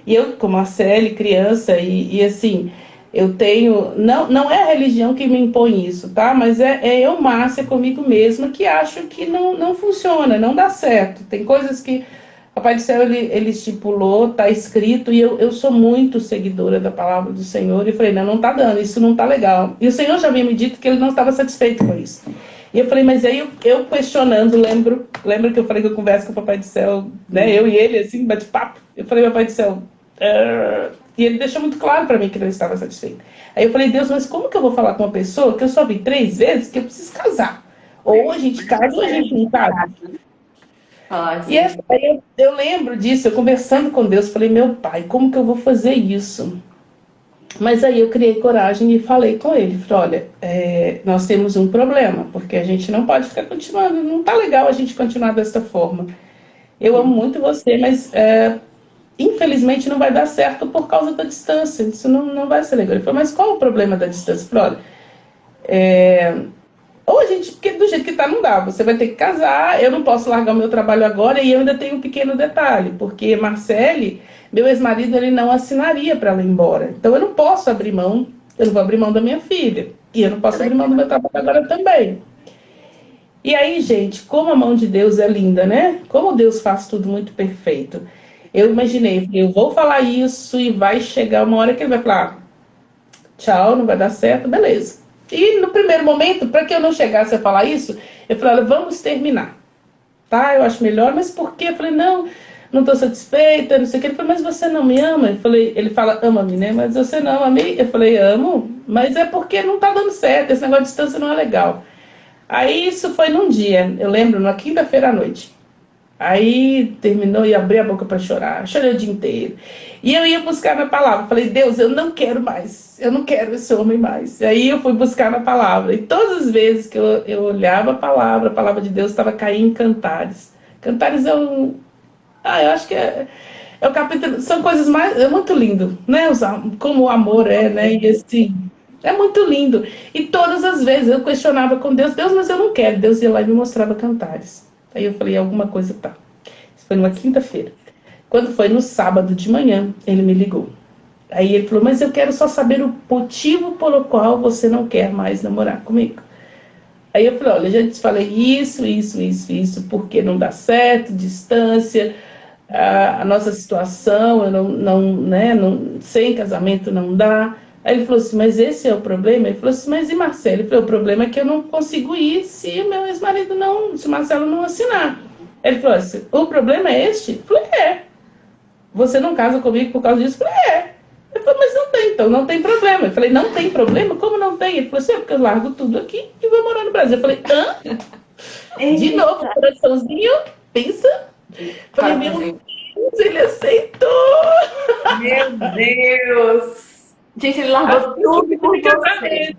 E eu, como Marcele, criança, e assim, eu tenho. Não é a religião que me impõe isso, tá? Mas é eu, Márcia, comigo mesma, que acho que não funciona, não dá certo. Tem coisas que o Papai do Céu ele estipulou, tá escrito, e eu sou muito seguidora da palavra do Senhor. E falei, não tá dando, isso não tá legal. E o Senhor já havia me dito que ele não estava satisfeito com isso. E eu falei, mas aí eu questionando, lembro que eu falei que eu converso com o Papai do Céu, né? Eu e ele, assim, bate-papo. Eu falei, Papai do Céu. E ele deixou muito claro para mim que não estava satisfeito. Aí eu falei, Deus, mas como que eu vou falar com uma pessoa que eu só vi 3 vezes que eu preciso casar? Ou a gente casa ou a gente não casa. Falar E assim. aí eu lembro disso, eu conversando com Deus, falei, meu pai, como que eu vou fazer isso? Mas aí eu criei coragem e falei com ele, falei, olha, nós temos um problema, porque a gente não pode ficar continuando, não tá legal a gente continuar dessa forma. Eu amo muito você, mas infelizmente não vai dar certo por causa da distância, isso não vai ser legal. Ele falou, mas qual o problema da distância? Eu falei, olha, ou a gente, porque do jeito que tá não dá, você vai ter que casar, eu não posso largar o meu trabalho agora, e eu ainda tenho um pequeno detalhe, porque Marcele, meu ex-marido, ele não assinaria para ela ir embora, então eu não posso abrir mão, eu não vou abrir mão da minha filha, e eu não posso abrir mão do meu trabalho agora também. E aí, gente, como a mão de Deus é linda, né? Como Deus faz tudo muito perfeito. Eu imaginei, eu vou falar isso e vai chegar uma hora que ele vai falar, tchau, não vai dar certo, beleza. E no primeiro momento, para que eu não chegasse a falar isso, eu falei, olha, vamos terminar, tá? Eu acho melhor, mas por quê? Eu falei, não estou satisfeita, não sei o que. Ele falou, mas você não me ama? Ele fala, ama-me, né? Mas você não ama me? Eu falei, amo, mas é porque não tá dando certo, esse negócio de distância não é legal. Aí isso foi num dia, eu lembro, na quinta-feira à noite. Aí terminou e abri a boca para chorar. Chorei o dia inteiro. E eu ia buscar na palavra. Falei, Deus, eu não quero mais. Eu não quero esse homem mais. Aí eu fui buscar na palavra. E todas as vezes que eu olhava a palavra de Deus estava caindo em Cantares. Cantares é um. Eu acho que é. É o capítulo, são coisas mais, é muito lindo, né? Como o amor é, né? E assim, é muito lindo. E todas as vezes eu questionava com Deus, Deus, mas eu não quero. Deus ia lá e me mostrava Cantares. Aí eu falei, alguma coisa tá. Isso foi numa quinta-feira. Quando foi no sábado de manhã, ele me ligou. Aí ele falou, mas eu quero só saber o motivo pelo qual você não quer mais namorar comigo. Aí eu falei, olha, já te falei isso, porque não dá certo, distância, a nossa situação, eu sem casamento não dá. Aí ele falou assim, mas esse é o problema? Ele falou assim, mas e Marcelo? Ele falou, o problema é que eu não consigo ir se o meu ex-marido não, se o Marcelo não assinar. Ele falou assim, o problema é este? Eu falei, você não casa comigo por causa disso? Eu falei, Ele falou, mas não tem, então não tem problema. Eu falei, não tem problema? Como não tem? Ele falou assim, porque eu largo tudo aqui e vou morar no Brasil. Eu falei, De novo, coraçãozinho, pensa. Falei, meu Deus, ele aceitou. Meu Deus! Gente, ele largou tudo por você.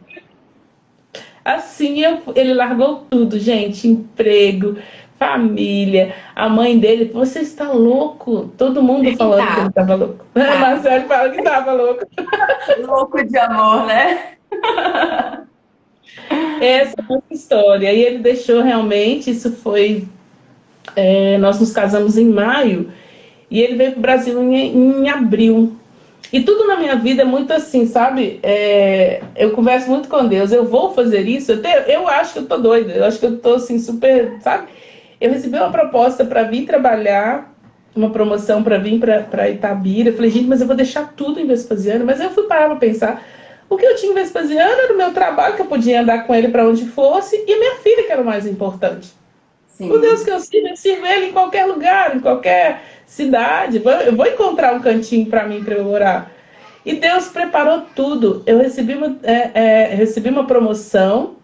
Assim, ele largou tudo, gente. Emprego, família. A mãe dele, você está louco? Todo mundo falando que ele estava louco. Marcelo fala que estava louco. Louco de amor, né? Essa é a nossa história. E ele deixou realmente, isso foi... nós nos casamos em maio e ele veio para o Brasil em abril. E tudo na minha vida é muito assim, sabe? Eu converso muito com Deus. Eu vou fazer isso? Eu acho que eu tô doida. Eu acho que eu tô assim, super, sabe? Eu recebi uma proposta para vir trabalhar, uma promoção para vir para Itabira. Eu falei, gente, mas eu vou deixar tudo em Vespasiano. Mas eu fui parar para pensar. O que eu tinha em Vespasiano era o meu trabalho, que eu podia andar com ele para onde fosse, e a minha filha, que era o mais importante. Sim. O Deus que eu sirvo ele em qualquer lugar, em qualquer cidade. Eu vou encontrar um cantinho para mim, para eu orar. E Deus preparou tudo. Eu recebi uma promoção.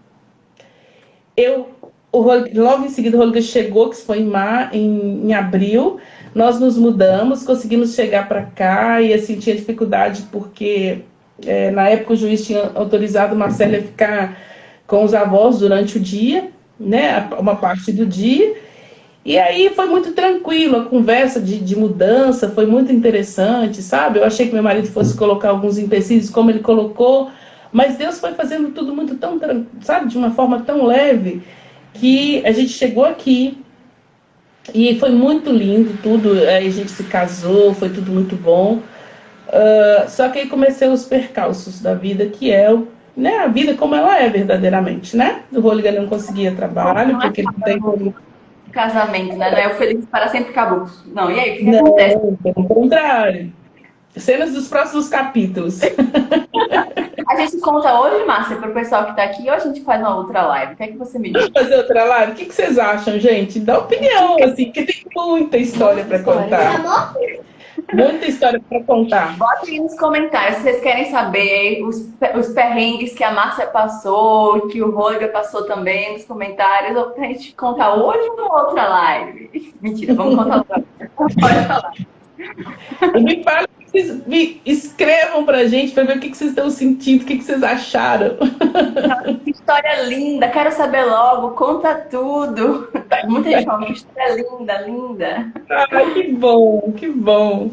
Logo em seguida, o Rodrigo chegou, que foi em abril. Nós nos mudamos, conseguimos chegar para cá. E assim, tinha dificuldade porque na época o juiz tinha autorizado Marcelo a ficar com os avós durante o dia, né, uma parte do dia. E aí foi muito tranquilo, a conversa de mudança foi muito interessante, sabe? Eu achei que meu marido fosse colocar alguns empecilhos, como ele colocou, mas Deus foi fazendo tudo muito tão, sabe, de uma forma tão leve, que a gente chegou aqui e foi muito lindo tudo, aí a gente se casou, foi tudo muito bom. Só que aí comecei os percalços da vida, que é né, a vida como ela é verdadeiramente, né? O Roligan não conseguia trabalho, porque ele não tem casamento, né? Não é o feliz para sempre acabou. Não, e aí, o que acontece? Pelo contrário. Cenas dos próximos capítulos. A gente conta hoje, Márcia, para o pessoal que está aqui, ou a gente faz uma outra live? O que é que você me diz? Vamos fazer outra live? O que vocês acham, gente? Dá opinião, assim, que tem muita história para contar. Muita história para contar. Bota aí nos comentários se vocês querem saber os perrengues que a Márcia passou, que o Rodrigo passou também nos comentários, ou pra gente contar hoje ou numa outra live. Mentira, vamos contar outra live. Pode falar. E me fala, me escrevam pra gente para ver o que vocês estão sentindo, o que vocês acharam. Que história linda, quero saber logo, conta tudo. Muita gente fala que história linda, linda. Ai, que bom, que bom.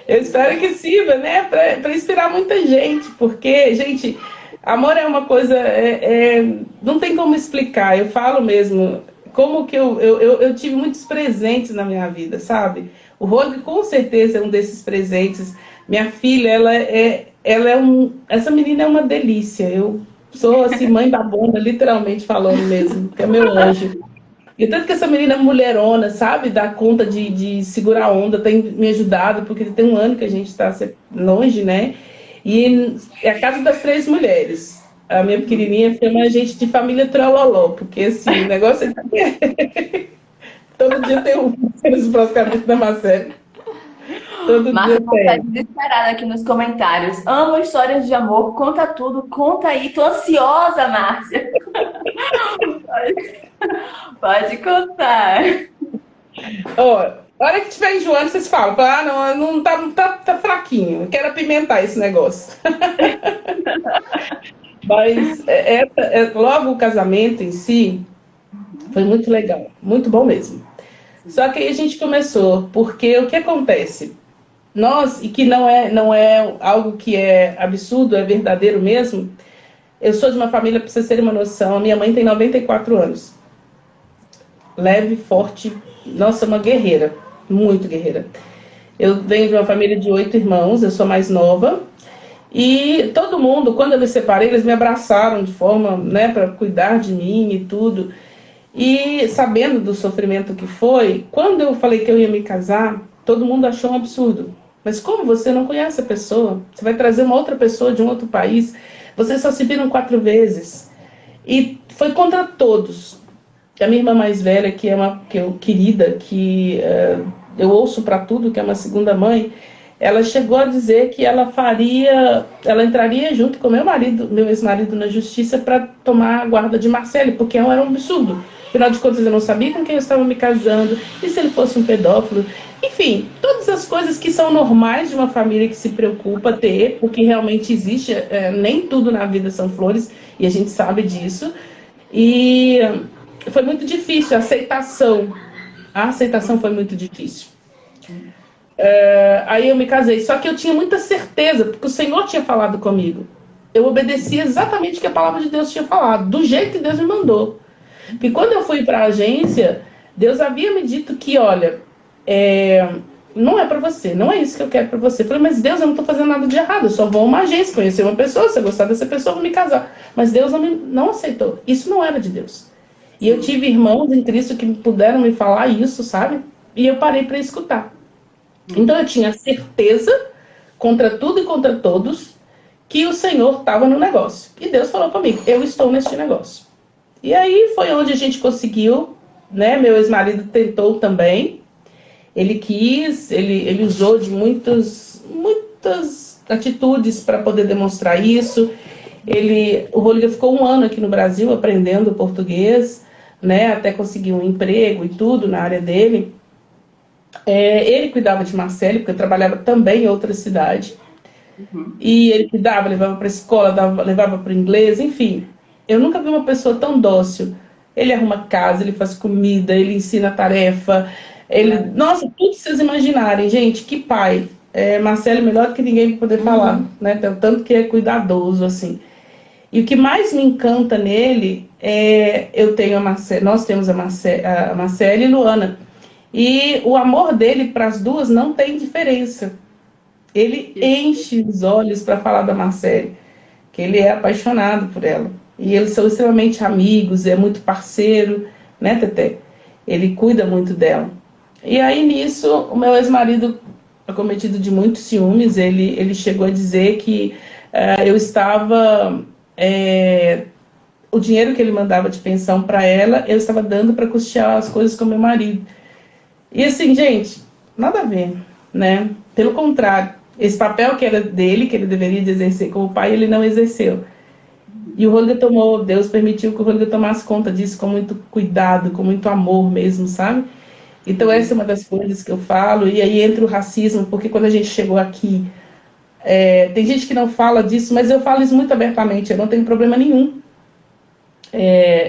Eu espero que sirva, né, para inspirar muita gente, porque, gente, amor é uma coisa, não tem como explicar. Eu falo mesmo, como que eu tive muitos presentes na minha vida, sabe? O Rodrigo com certeza é um desses presentes. Minha filha, essa menina é uma delícia. Eu sou assim, mãe da bunda, literalmente falando mesmo, que é meu anjo. E tanto que essa menina é mulherona, sabe? Dá conta de segurar a onda, tem me ajudado, porque tem um ano que a gente está longe, né? E é a casa das 3 mulheres. A minha pequenininha chama a gente de família Trololó, porque assim, o negócio é... Todo dia tem nos próximos capítulos da Marcelo. Todo Márcia dia tem. está desesperada aqui nos comentários. Amo histórias de amor, conta tudo, conta aí. Tô ansiosa, Márcia. Pode contar. Ó, a hora que estiver enjoando, vocês falam, não tá fraquinho, quero apimentar esse negócio. Mas logo o casamento em si foi muito legal, muito bom mesmo. Só que aí a gente começou, porque o que acontece? e que não é algo que é absurdo, é verdadeiro mesmo. Eu sou de uma família, para vocês terem uma noção, a minha mãe tem 94 anos. Leve, forte, nossa, uma guerreira, muito guerreira. Eu venho de uma família de 8 irmãos, eu sou mais nova. E todo mundo, quando eu me separei, eles me abraçaram de forma, né, para cuidar de mim e tudo. E sabendo do sofrimento que foi, quando eu falei que eu ia me casar, todo mundo achou um absurdo. Mas como você não conhece a pessoa? Você vai trazer uma outra pessoa de um outro país? Vocês só se viram 4 vezes. E foi contra todos. A minha irmã mais velha, que eu querida, que eu ouço para tudo, que é uma segunda mãe, ela chegou a dizer que ela entraria junto com meu ex-marido na justiça para tomar a guarda de Marcele, porque era um absurdo. Afinal de contas, eu não sabia com quem eu estava me casando, e se ele fosse um pedófilo. Enfim, todas as coisas que são normais de uma família que se preocupa ter, porque realmente existe, nem tudo na vida são flores, e a gente sabe disso. E foi muito difícil, a aceitação foi muito difícil. Aí eu me casei, só que eu tinha muita certeza, porque o Senhor tinha falado comigo. Eu obedecia exatamente o que a palavra de Deus tinha falado, do jeito que Deus me mandou. Porque quando eu fui para a agência, Deus havia me dito que, olha, não é para você, não é isso que eu quero para você. Eu falei, mas Deus, eu não estou fazendo nada de errado, eu só vou a uma agência, conhecer uma pessoa, se eu gostar dessa pessoa, eu vou me casar. Mas Deus não aceitou, isso não era de Deus. E eu tive irmãos em Cristo que puderam me falar isso, sabe? E eu parei para escutar. Então eu tinha certeza, contra tudo e contra todos, que o Senhor estava no negócio. E Deus falou comigo, eu estou neste negócio. E aí foi onde a gente conseguiu, né? Meu ex-marido tentou também. Ele quis, ele usou de muitas atitudes para poder demonstrar isso. O Rodrigo ficou 1 ano aqui no Brasil aprendendo português, né? Até conseguir um emprego e tudo na área dele. Ele cuidava de Marcele, porque eu trabalhava também em outra cidade. E ele cuidava, levava para a escola, levava para o inglês, enfim. Eu nunca vi uma pessoa tão dócil. Ele arruma casa, ele faz comida, ele ensina tarefa. Nossa, tudo que vocês imaginarem, gente, que pai. Marcele melhor do que ninguém para poder falar, né? Tanto que é cuidadoso, assim. E o que mais me encanta nele nós temos a Marcele e Luana. E o amor dele para as duas não tem diferença. Ele enche os olhos para falar da Marcele, que ele é apaixonado por ela. E eles são extremamente amigos, é muito parceiro, né, Teté? Ele cuida muito dela. E aí, nisso, o meu ex-marido, acometido de muitos ciúmes, ele chegou a dizer que eu estava... o dinheiro que ele mandava de pensão para ela, eu estava dando para custear as coisas com meu marido. E assim, gente, nada a ver, né? Pelo contrário, esse papel que era dele, que ele deveria exercer como pai, ele não exerceu. E o Rodrigo Deus permitiu que o Rodrigo tomasse conta disso com muito cuidado, com muito amor mesmo, sabe? Então essa é uma das coisas que eu falo. E aí entra o racismo, porque quando a gente chegou aqui, tem gente que não fala disso, mas eu falo isso muito abertamente, eu não tenho problema nenhum.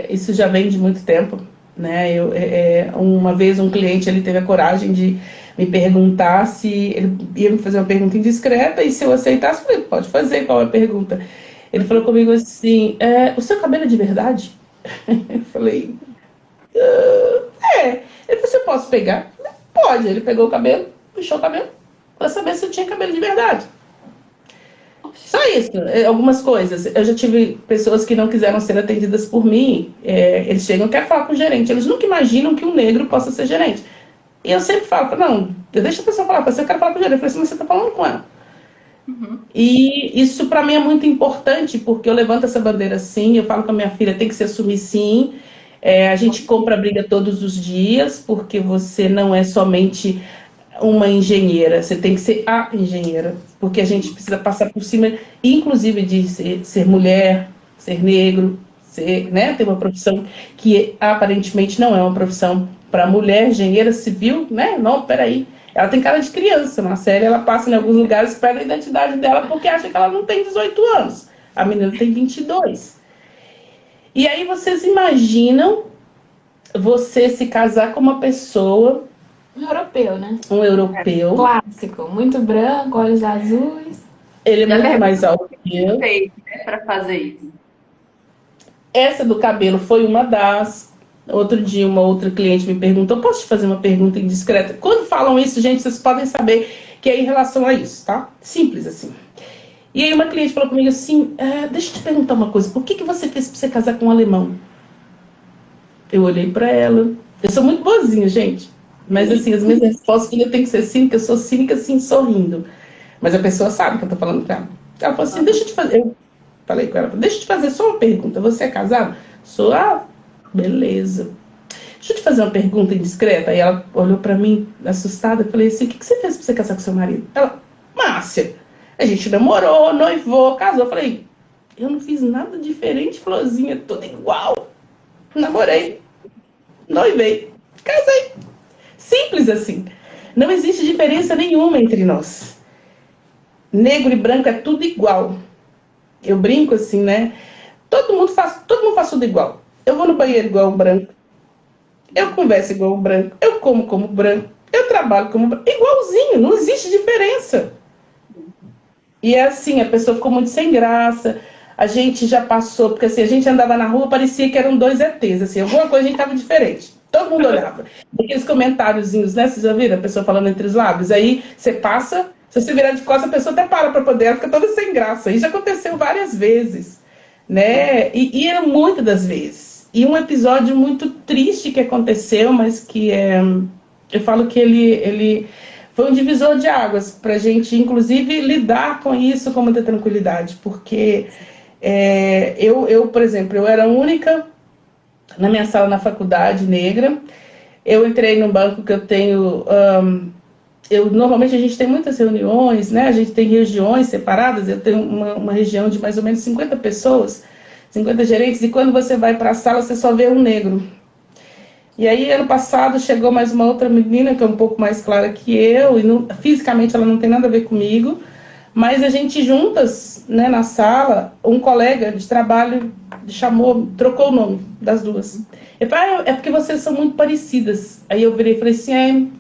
Isso já vem de muito tempo, né? Uma vez um cliente, ele teve a coragem de me perguntar se ele ia me fazer uma pergunta indiscreta, e se eu aceitasse, eu falei, pode fazer, qual é a pergunta? Ele falou comigo assim, o seu cabelo é de verdade? Eu falei, Ele falou, você posso pegar? Eu falei, pode. Ele pegou o cabelo, puxou o cabelo, para saber se eu tinha cabelo de verdade. Só isso, algumas coisas. Eu já tive pessoas que não quiseram ser atendidas por mim. Eles chegam, querem falar com o gerente. Eles nunca imaginam que um negro possa ser gerente. E eu sempre falo, não, deixa a pessoa falar, eu quero falar com o gerente. Eu falei assim, mas você está falando com ela. E isso para mim é muito importante, porque eu levanto essa bandeira sim, eu falo com a minha filha, tem que se assumir sim. A gente compra briga todos os dias, porque você não é somente uma engenheira, você tem que ser a engenheira, porque a gente precisa passar por cima, inclusive de ser mulher, ser negro, né, ter uma profissão que aparentemente não é uma profissão para mulher, engenheira civil, né? Não, peraí. Ela tem cara de criança, Marcele, ela passa em alguns lugares, pega a identidade dela porque acha que ela não tem 18 anos. A menina tem 22. E aí vocês imaginam você se casar com uma pessoa Um europeu, né? Um europeu. Clássico. Muito branco, olhos azuis. Ele é Já muito mais perguntou alto que eu. fez, né, para fazer isso. Essa do cabelo foi uma das. Outro dia, uma outra cliente me perguntou: posso te fazer uma pergunta indiscreta? Quando falam isso, gente, vocês podem saber que é em relação a isso, tá? Simples assim. E aí uma cliente falou comigo assim: deixa eu te perguntar uma coisa, por que você fez pra você casar com um alemão? Eu olhei pra ela. Eu sou muito boazinha, gente. Mas assim, as minhas respostas ainda tem que ser cínica, eu sou cínica assim, sorrindo. Mas a pessoa sabe que eu tô falando pra ela. Ela falou assim: deixa eu te fazer. Eu falei com ela: deixa eu te fazer só uma pergunta. Você é casado? Sou. Beleza. Deixa eu te fazer uma pergunta indiscreta. Aí ela olhou pra mim, assustada. Eu falei assim: o que você fez pra você casar com seu marido? Ela: Márcia, a gente namorou, noivou, casou. Eu falei: eu não fiz nada diferente, florzinha, tudo igual. Namorei, noivei, casei. Simples assim. Não existe diferença nenhuma entre nós. Negro e branco é tudo igual. Eu brinco assim, né? Todo mundo faz tudo igual. Eu vou no banheiro igual um branco. Eu converso igual um branco. Eu como branco. Eu trabalho como branco. Igualzinho, não existe diferença. E é assim, a pessoa ficou muito sem graça. A gente já passou, porque assim, a gente andava na rua, parecia que eram dois ETs, assim, alguma coisa a gente tava diferente. Todo mundo olhava. Aqueles comentáriozinhos, né? Vocês já viram a pessoa falando entre os lábios? Aí você passa, se você virar de costas, a pessoa até para poder, ela fica toda sem graça. Isso já aconteceu várias vezes, né? E é muitas das vezes. E um episódio muito triste que aconteceu, mas que é... Eu falo que ele foi um divisor de águas para a gente, inclusive, lidar com isso com muita tranquilidade, porque por exemplo, eu era a única na minha sala na faculdade negra. Eu entrei num banco que eu tenho... normalmente a gente tem muitas reuniões, né? A gente tem regiões separadas. Eu tenho uma região de mais ou menos 50 pessoas, 50 gerentes, e quando você vai para a sala, você só vê um negro. E aí, ano passado, chegou mais uma outra menina, que é um pouco mais clara que eu, e fisicamente ela não tem nada a ver comigo, mas a gente juntas, né, na sala, um colega de trabalho trocou o nome das duas. Ele falou: é porque vocês são muito parecidas. Aí eu virei e falei assim: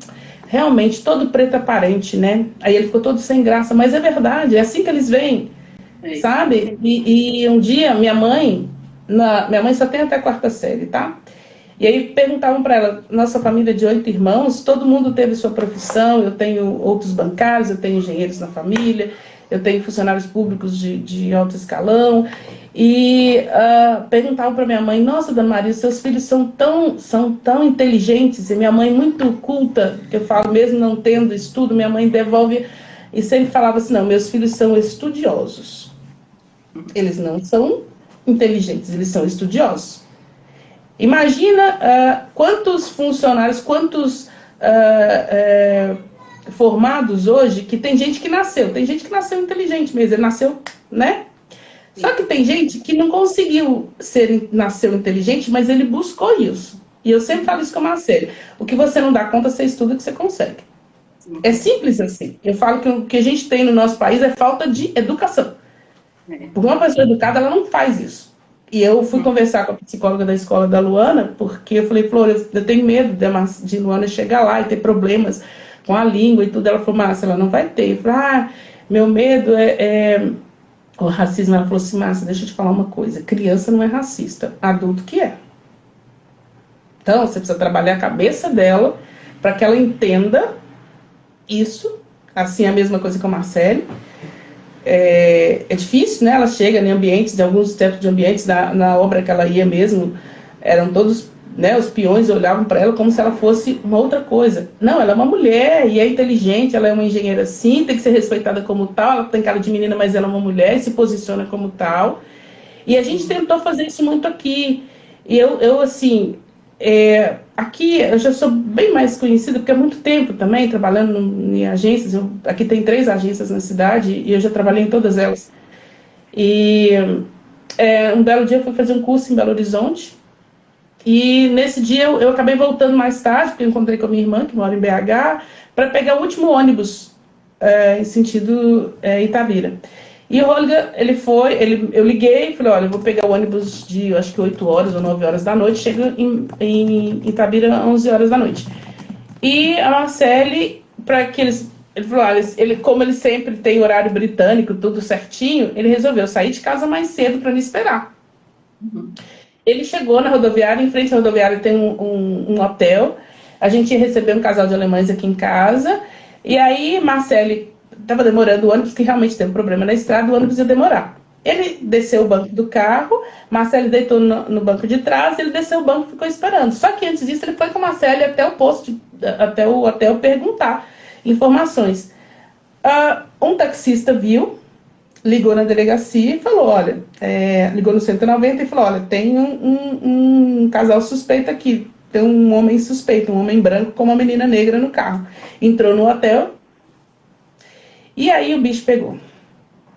realmente, todo preto é parente, né? Aí ele ficou todo sem graça, mas é verdade, é assim que eles veem, sabe? E um dia, minha mãe só tem até a 4ª série, tá? E aí perguntavam para ela: nossa família de 8 irmãos, todo mundo teve sua profissão, eu tenho outros bancários, eu tenho engenheiros na família, eu tenho funcionários públicos de alto escalão. E perguntavam para minha mãe: nossa, Dona Maria, seus filhos são tão inteligentes. E minha mãe, muito culta, que eu falo, mesmo não tendo estudo, minha mãe devolve e sempre falava assim: não, meus filhos são estudiosos. Eles não são inteligentes, eles são estudiosos. Imagina quantos funcionários, quantos formados hoje, que tem gente que nasceu inteligente mesmo, ele nasceu, né? Só que tem gente que não conseguiu nasceu inteligente, mas ele buscou isso. E eu sempre falo isso com a Marcele: o que você não dá conta, você estuda, que você consegue. É simples assim. Eu falo que o que a gente tem no nosso país é falta de educação. Porque uma pessoa educada, ela não faz isso. E eu fui conversar com a psicóloga da escola da Luana, porque eu falei: Flor, eu tenho medo de Luana chegar lá e ter problemas com a língua e tudo. Ela falou: Márcia, ela não vai ter. Eu falei: meu medo é o racismo. Ela falou assim: Márcia, deixa eu te falar uma coisa, criança não é racista, adulto que é. Então, você precisa trabalhar a cabeça dela para que ela entenda isso. Assim, a mesma coisa com a Marcele. É difícil, né? Ela chega em ambientes, de alguns tempos de ambientes, na obra que ela ia mesmo, eram todos, né, os peões olhavam para ela como se ela fosse uma outra coisa. Não, ela é uma mulher e é inteligente, ela é uma engenheira sim, tem que ser respeitada como tal, ela tem cara de menina, mas ela é uma mulher e se posiciona como tal. E a gente tentou fazer isso muito aqui. E eu assim, aqui eu já sou bem mais conhecida, porque há muito tempo também, trabalhando em agências. Aqui tem 3 agências na cidade e eu já trabalhei em todas elas. E um belo dia eu fui fazer um curso em Belo Horizonte. E nesse dia eu acabei voltando mais tarde, porque eu encontrei com a minha irmã, que mora em BH, para pegar o último ônibus em sentido Itabira. E o Olga, eu liguei e falei: olha, eu vou pegar o ônibus de, acho que 8 horas ou 9 horas da noite, chego em Itabira às 11 horas da noite. E a Marcele, para que ele falou, olha, como ele sempre tem horário britânico, tudo certinho, ele resolveu sair de casa mais cedo para me esperar. Ele chegou na rodoviária, em frente à rodoviária tem um hotel, a gente ia receber um casal de alemães aqui em casa, e aí Marcele estava demorando o ônibus, que realmente teve um problema na estrada, o ônibus ia demorar. Ele desceu o banco do carro, Marcele deitou no banco de trás, ele desceu o banco e ficou esperando. Só que antes disso, ele foi com a Marcele até o posto, até o hotel perguntar informações. Um taxista viu, ligou na delegacia e falou, olha, ligou no 190 e falou, olha, tem um casal suspeito aqui, tem um homem suspeito, um homem branco com uma menina negra no carro. Entrou no hotel e aí o bicho pegou.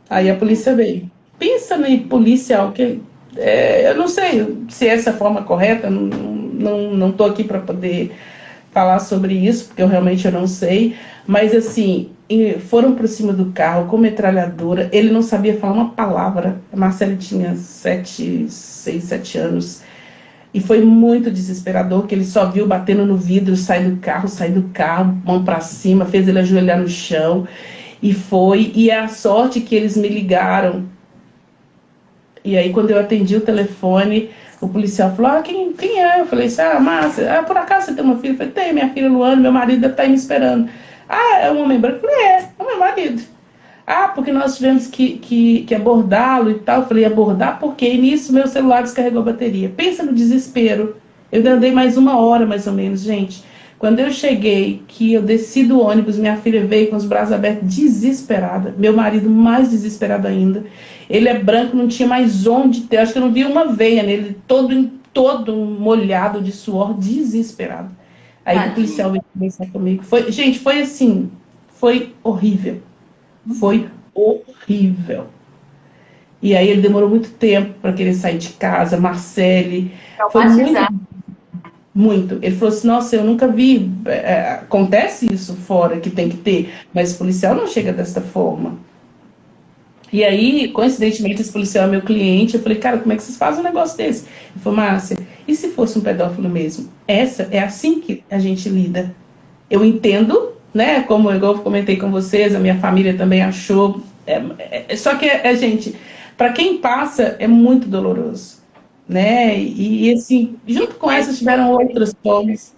Aí a polícia veio. Pensa em policial, que eu não sei se essa é a forma correta, não estou aqui para poder falar sobre isso, porque eu realmente não sei, mas assim, foram por cima do carro com metralhadora, ele não sabia falar uma palavra, a Marcele tinha 6, 7 anos, e foi muito desesperador, que ele só viu batendo no vidro, sai do carro, mão para cima, fez ele ajoelhar no chão, e a sorte que eles me ligaram. E aí, quando eu atendi o telefone, o policial falou, quem é? Eu falei assim, Márcia, por acaso você tem uma filha? Eu falei, tem, minha filha Luana, meu marido deve estar aí me esperando. É um homem branco? Eu falei, é o meu marido. Porque nós tivemos que abordá-lo e tal. Eu falei, abordar por quê? E nisso, meu celular descarregou a bateria. Pensa no desespero. Eu andei mais 1 hora, mais ou menos, gente. Quando eu cheguei, que eu desci do ônibus, minha filha veio com os braços abertos, desesperada. Meu marido mais desesperado ainda. Ele é branco, não tinha mais onde ter. Acho que eu não vi uma veia nele, todo molhado de suor, desesperado. Aí o policial veio conversar comigo. Gente, foi assim, foi horrível. Foi horrível. E aí ele demorou muito tempo para querer sair de casa, Marcele. Foi muito. Ele falou assim, nossa, eu nunca vi, acontece isso fora, que tem que ter, mas o policial não chega desta forma. E aí, coincidentemente, esse policial é meu cliente, eu falei, cara, como é que vocês fazem um negócio desse? Ele falou, Márcia, e se fosse um pedófilo mesmo? É assim que a gente lida. Eu entendo, né, como igual eu comentei com vocês, a minha família também achou, só que, gente, para quem passa, é muito doloroso. Né? E assim, junto com essas tiveram outras formas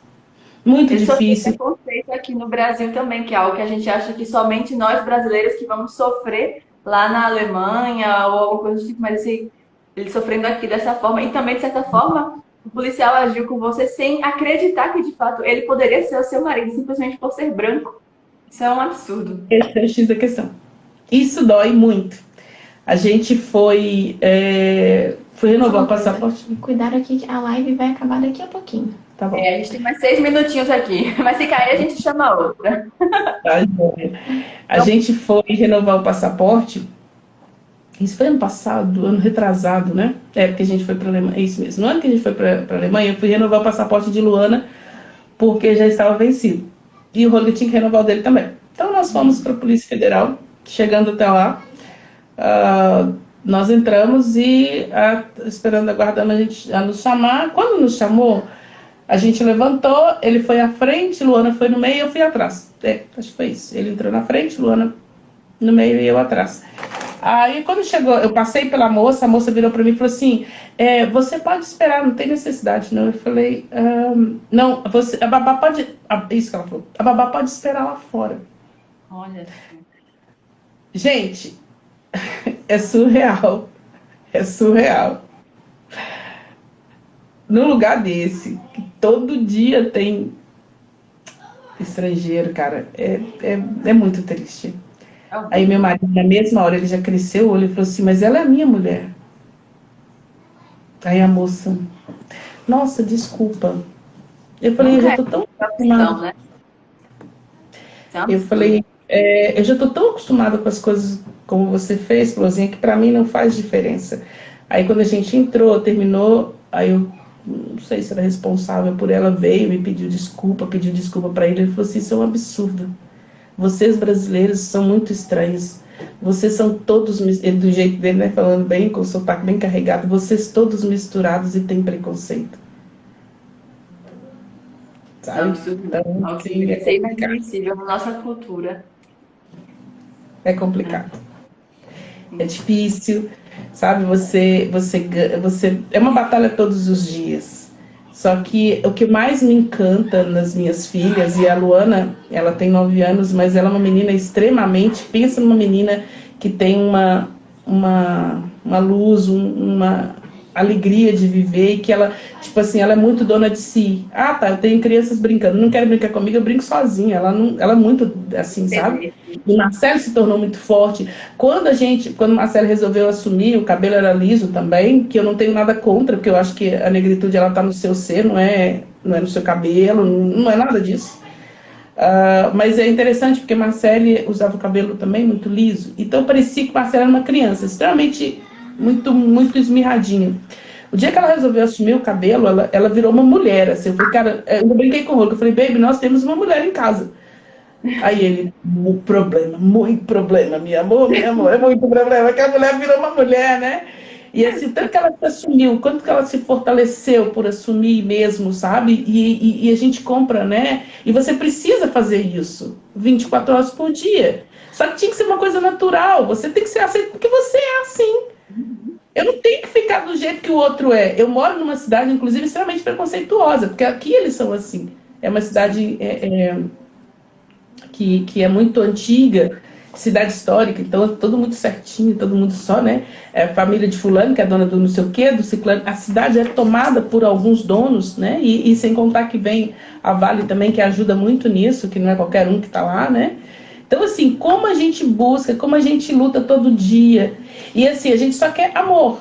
muito difíceis. Esse conceito aqui no Brasil também, que é algo que a gente acha que somente nós brasileiros que vamos sofrer lá na Alemanha ou alguma coisa do tipo, mas assim, ele sofrendo aqui dessa forma, e também de certa forma o policial agiu com você sem acreditar que de fato ele poderia ser o seu marido simplesmente por ser branco. Isso é um absurdo. Esse é o X da questão. Isso dói muito. A gente foi renovar o passaporte. Cuidado aqui que a live vai acabar daqui a pouquinho. Tá bom. A gente tem mais 6 minutinhos aqui, mas se cair a gente chama outra. A gente foi renovar o passaporte. Isso foi ano passado, ano retrasado, né? Porque a gente foi para a Alemanha. É isso mesmo. No ano que a gente foi para a Alemanha, eu fui renovar o passaporte de Luana, porque já estava vencido. E o Rodrigo tinha que renovar o dele também. Então nós fomos para a Polícia Federal, chegando até lá. Nós entramos e esperando, aguardando a gente a nos chamar. Quando nos chamou, a gente levantou, ele foi à frente, Luana foi no meio e eu fui atrás. Acho que foi isso. Ele entrou na frente, Luana no meio e eu atrás. Aí quando chegou, eu passei pela moça, a moça virou para mim e falou assim, você pode esperar, não tem necessidade não. Eu falei, não, a babá pode, isso que ela falou, a babá pode esperar lá fora. Olha. Gente, é surreal. É surreal. Num lugar desse, que todo dia tem estrangeiro, cara, é muito triste. Aí meu marido, na mesma hora, ele já cresceu o olho e falou assim, mas ela é a minha mulher. Aí a moça, nossa, desculpa. Eu falei, eu já tô tão acostumada. Né? Eu falei, eu já tô tão acostumada com as coisas como você fez, Florzinha, que pra mim não faz diferença. Aí quando a gente entrou, terminou, aí eu não sei se era responsável por ela, veio, me pediu desculpa pra ele falou assim, isso é um absurdo. Vocês brasileiros são muito estranhos. Vocês são todos, do jeito dele, né, falando bem, com o sotaque bem carregado, vocês todos misturados e têm preconceito. É um sabe? absurdo. Então, Algo que assim, é deve ser complicado. inadmissível na nossa cultura. É Né? complicado. É difícil, sabe? Você é uma batalha todos os dias. Só que o que mais me encanta nas minhas filhas, e a Luana, ela tem 9 anos, mas ela é uma menina extremamente, pensa numa menina que tem uma luz, uma alegria de viver, e que ela, tipo assim, ela é muito dona de si. Ah, tá, eu tenho crianças brincando, não quero brincar comigo, eu brinco sozinha. Ela, não, ela é muito assim, sabe? Entender. O Marcelo se tornou muito forte. Quando o Marcelo resolveu assumir, o cabelo era liso também, que eu não tenho nada contra, porque eu acho que a negritude ela tá no seu ser, não é no seu cabelo, não é nada disso. Mas é interessante porque Marcele usava o cabelo também muito liso, então parecia que Marcelo era uma criança, extremamente muito esmirradinha. O dia que ela resolveu assumir o cabelo, ela virou uma mulher. Assim, eu falei, cara, eu brinquei com o Rolo, eu falei, baby, nós temos uma mulher em casa. Aí ele, muito problema, meu amor, é muito problema, que a mulher virou uma mulher, né? E assim, tanto que ela se assumiu, quanto que ela se fortaleceu por assumir mesmo, sabe? E a gente compra, né? E você precisa fazer isso 24 horas por dia. Só que tinha que ser uma coisa natural, você tem que ser aceito porque você é assim. Eu não tenho que ficar do jeito que o outro é. Eu moro numa cidade, inclusive, extremamente preconceituosa, porque aqui eles são assim. É uma cidade que é muito antiga, cidade histórica, então é todo muito certinho, todo mundo só, né? É família de fulano, que é dona do não sei o quê, do ciclano. A cidade é tomada por alguns donos, né? E sem contar que vem a Vale também, que ajuda muito nisso, que não é qualquer um que está lá, né? Então, assim, como a gente busca, como a gente luta todo dia. E, assim, a gente só quer amor.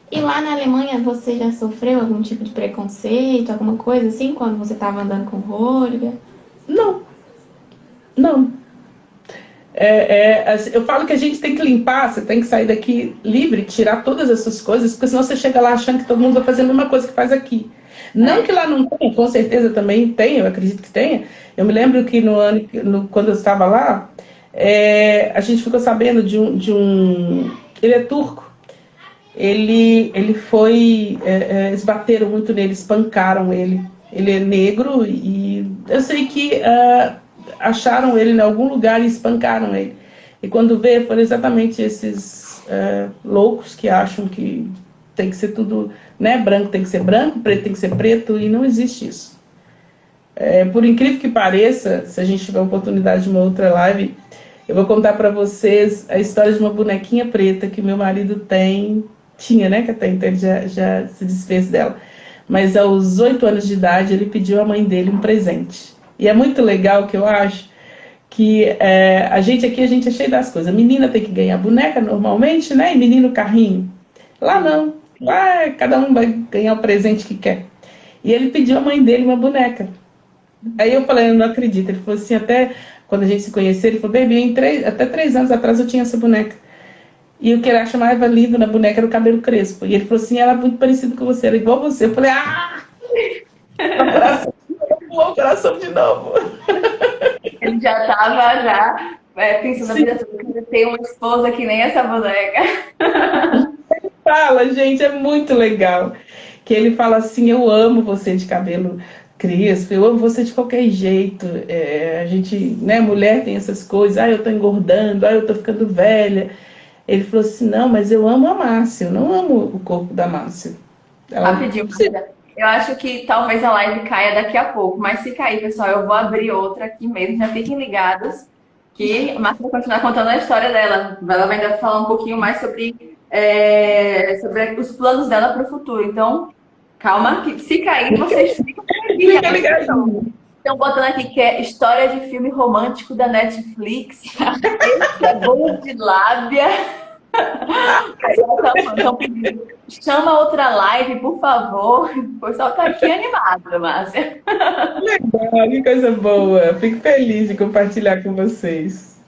E lá na Alemanha você já sofreu algum tipo de preconceito, alguma coisa assim, quando você estava andando com rolha? Não, não. Eu falo que a gente tem que limpar, você tem que sair daqui livre, tirar todas essas coisas, porque senão você chega lá achando que todo mundo vai fazer a mesma coisa que faz aqui. Não que lá não tenha, com certeza também tem, eu acredito que tenha. Eu me lembro que quando eu estava lá, a gente ficou sabendo de um. Ele é turco. Ele foi. Eles bateram muito nele, espancaram ele. Ele é negro e eu sei que acharam ele em algum lugar e espancaram ele. E quando vê, foram exatamente esses loucos que acham que tem que ser tudo, né? Branco tem que ser branco, preto tem que ser preto, e não existe isso. Por incrível que pareça, se a gente tiver a oportunidade de uma outra live, eu vou contar para vocês a história de uma bonequinha preta que meu marido tinha, né? Que até então ele já se desfez dela. Mas aos 8 anos de idade, ele pediu à mãe dele um presente. E é muito legal que eu acho que a gente aqui, a gente é cheio das coisas. A menina tem que ganhar boneca normalmente, né? E menino carrinho. Lá não. Lá cada um vai ganhar o presente que quer. E ele pediu à mãe dele uma boneca. Aí eu falei, eu não acredito. Ele falou assim, até quando a gente se conheceu, ele falou, baby, até 3 anos atrás eu tinha essa boneca. E o que ele achava lindo na boneca era o cabelo crespo. E ele falou assim, era muito parecido com você, era igual você. Eu falei, o coração de novo. Ele já estava pensando na vida toda, que ter uma esposa que nem essa boneca. Fala, gente, é muito legal. Que ele fala assim, eu amo você de cabelo crespo, eu amo você de qualquer jeito. A gente, né, mulher tem essas coisas, eu tô engordando, eu tô ficando velha. Ele falou assim, não, mas eu amo a Márcia, eu não amo o corpo da Márcia. Rapidinho, Márcia. Eu acho que talvez a live caia daqui a pouco, mas se cair, pessoal, eu vou abrir outra aqui mesmo, já fiquem ligados, que a Márcia vai continuar contando a história dela. Ela vai ainda falar um pouquinho mais sobre os planos dela para o futuro. Então, calma, que se cair, vocês ficam ligados. Estão botando aqui que é história de filme romântico da Netflix. Esse é bolo de lábia. Estão pedindo, chama outra live, por favor. O pessoal tá aqui animado, Márcia. Legal, que coisa boa. Fico feliz de compartilhar com vocês.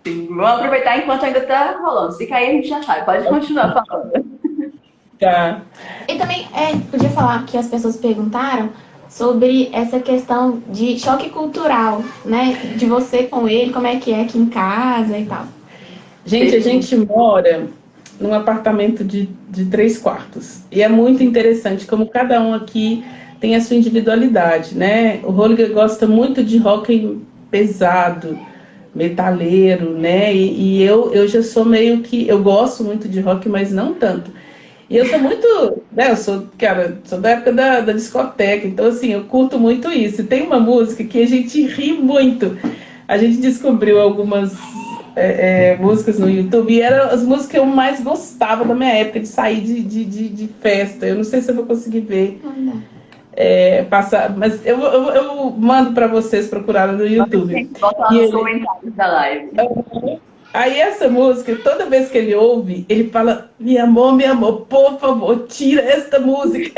Sim, vamos aproveitar enquanto ainda tá rolando. Se cair, a gente já sabe. Pode continuar falando. Tá. E também, podia falar que as pessoas perguntaram sobre essa questão de choque cultural, né? De você com ele, como é que é aqui em casa e tal. Gente, a gente mora num apartamento de 3 quartos. E é muito interessante como cada um aqui tem a sua individualidade, né? O Holger gosta muito de rock pesado, metaleiro, né? E eu já sou meio que... Eu gosto muito de rock, mas não tanto. E eu sou muito... Né? Eu sou, cara, sou da época da discoteca, então, assim, eu curto muito isso. E tem uma música que a gente ri muito. A gente descobriu algumas músicas no YouTube e eram as músicas que eu mais gostava da minha época de sair de festa. Eu não sei se eu vou conseguir ver. Passar, mas eu mando para vocês procurarem no YouTube. Bota lá nos comentários da live. Aí essa música, toda vez que ele ouve, ele fala: meu amor, por favor, tira esta música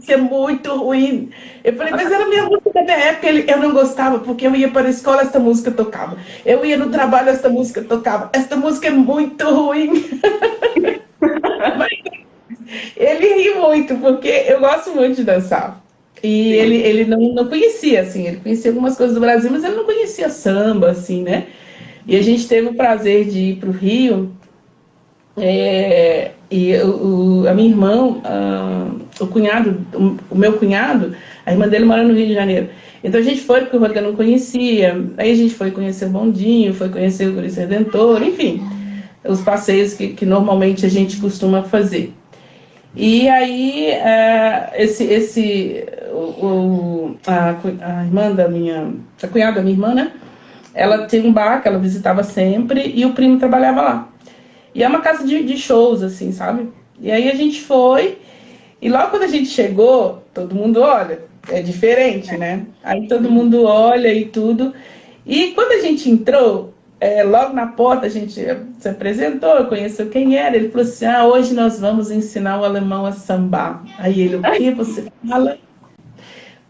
é muito ruim. Eu falei, mas era a minha música da minha época. Eu não gostava, porque eu ia para a escola, esta música tocava. Eu ia no trabalho, esta música tocava. Esta música é muito ruim. Mas ele ri muito, porque eu gosto muito de dançar. E ele não conhecia, assim, ele conhecia algumas coisas do Brasil, mas ele não conhecia samba, assim, né? E a gente teve o prazer de ir para o Rio, e a minha irmã, o meu cunhado, a irmã dele mora no Rio de Janeiro. Então a gente foi porque o Rodrigo não conhecia, aí a gente foi conhecer o Bondinho, foi conhecer o Cristo Redentor, enfim, os passeios que normalmente a gente costuma fazer. E aí, a irmã da a cunhada da minha irmã, né? Ela tinha um bar que ela visitava sempre e o primo trabalhava lá. E é uma casa de shows, assim, sabe? E aí a gente foi, e logo quando a gente chegou, todo mundo olha, é diferente, né? Aí todo mundo olha e tudo. E quando a gente entrou, logo na porta a gente se apresentou, conheceu quem era. Ele falou assim: hoje nós vamos ensinar o alemão a sambar. Aí ele: o que você fala?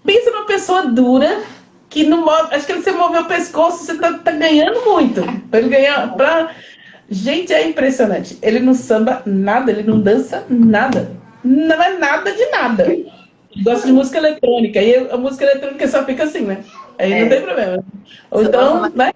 Pensa numa pessoa dura, que não move, acho que você moveu o pescoço, você tá ganhando muito. Ele ganha Gente, é impressionante. Ele não samba nada, ele não dança nada. Não é nada de nada. Gosta de música eletrônica. E a música eletrônica só fica assim, né? Aí não tem problema. Ou então, né?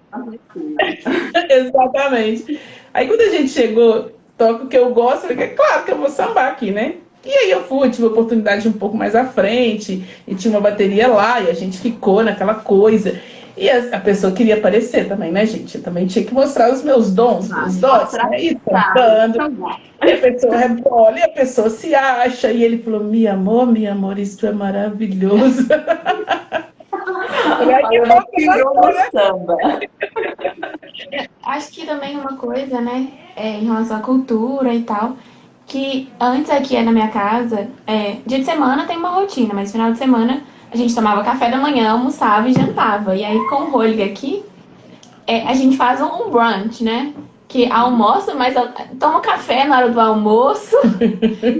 Exatamente. Aí quando a gente chegou, toca o que eu gosto, eu falei, claro que eu vou sambar aqui, né? E aí eu fui, tive a oportunidade um pouco mais à frente, e tinha uma bateria lá, e a gente ficou naquela coisa. E a pessoa queria aparecer também, né, gente? Eu também tinha que mostrar os meus dons, os dotes, né? E cantando. E a pessoa rebola, e a pessoa se acha. E ele falou: meu amor, isso é maravilhoso. Acho que também uma coisa, né, em relação à cultura e tal, que antes aqui na minha casa, dia de semana tem uma rotina, mas final de semana a gente tomava café da manhã, almoçava e jantava. E aí com o Holger aqui, a gente faz um brunch, né? Que almoça, mas toma café na hora do almoço,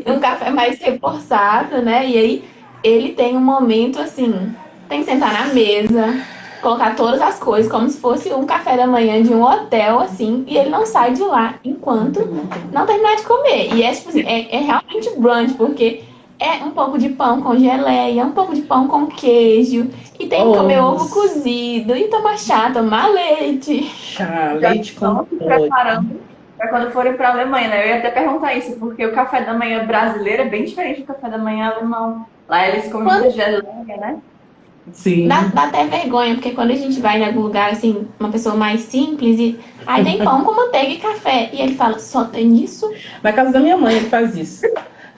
um café mais reforçado, né? E aí ele tem um momento assim, tem que sentar na mesa, colocar todas as coisas, como se fosse um café da manhã de um hotel, assim, e ele não sai de lá enquanto não terminar de comer. E tipo assim, é realmente brunch, porque é um pouco de pão com geleia, um pouco de pão com queijo, e tem que comer ovo cozido, e tomar chá, tomar leite. Chá, leite com se preparando para quando forem para a Alemanha, né? Eu ia até perguntar isso, porque o café da manhã brasileiro é bem diferente do café da manhã alemão. Lá eles comem muita geleia, né? Sim. Dá até vergonha, porque quando a gente vai em algum lugar, assim, uma pessoa mais simples, e aí tem pão com manteiga e café. E ele fala: só tem isso? Na casa da minha mãe ele faz isso.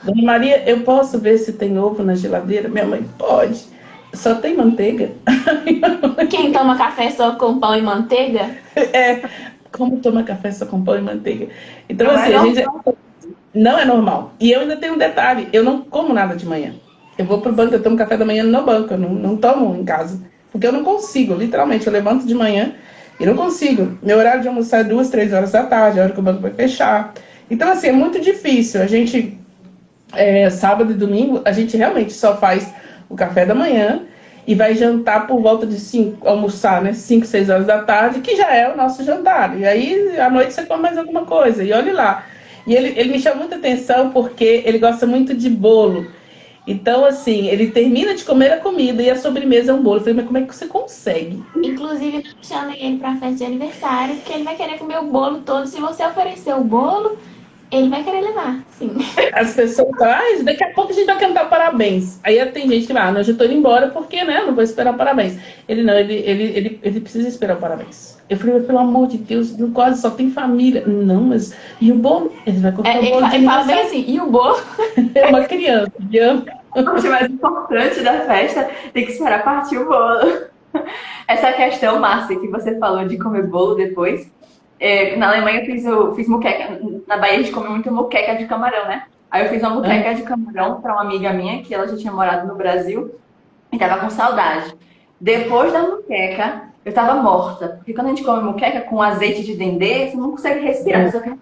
Dona Maria, eu posso ver se tem ovo na geladeira? Minha mãe: pode. Só tem manteiga? Quem toma café só com pão e manteiga? Como toma café só com pão e manteiga? Então, assim, a gente... Não é normal. E eu ainda tenho um detalhe: eu não como nada de manhã. Eu vou pro banco, eu tomo café da manhã no banco, eu não tomo em casa. Porque eu não consigo, literalmente. Eu levanto de manhã e não consigo. Meu horário de almoçar é 2, 3 horas da tarde, a hora que o banco vai fechar. Então, assim, é muito difícil. A gente, sábado e domingo, a gente realmente só faz o café da manhã e vai jantar por volta de 5, almoçar, né? 5, 6 horas da tarde, que já é o nosso jantar. E aí, à noite, você come mais alguma coisa. E olhe lá. E ele me chama muita atenção porque ele gosta muito de bolo. Então, assim, ele termina de comer a comida e a sobremesa é um bolo. Eu falei: mas como é que você consegue? Inclusive, chamem ele pra festa de aniversário, porque ele vai querer comer o bolo todo. Se você oferecer o bolo, Ele vai querer levar, sim. As pessoas falam, daqui a pouco a gente vai cantar parabéns. Aí tem gente que vai, não, eu já tô indo embora porque, né, eu não vou esperar o parabéns. Ele não, ele precisa esperar o parabéns. Eu falei, mas, pelo amor de Deus, no quase só tem família. Não, mas e o bolo? Ele vai cortar o bolo de ele fala bem aniversário. assim, e o bolo? É uma criança, A parte mais importante da festa tem que esperar partir o bolo. Essa questão, Márcia, que você falou de comer bolo depois. Na Alemanha eu fiz moqueca. Na Bahia a gente come muito moqueca de camarão, né? Aí eu fiz uma moqueca de camarão para uma amiga minha, que ela já tinha morado no Brasil e tava com saudade. Depois da moqueca, eu tava morta. Porque quando a gente come moqueca com azeite de dendê, você não consegue respirar, você quer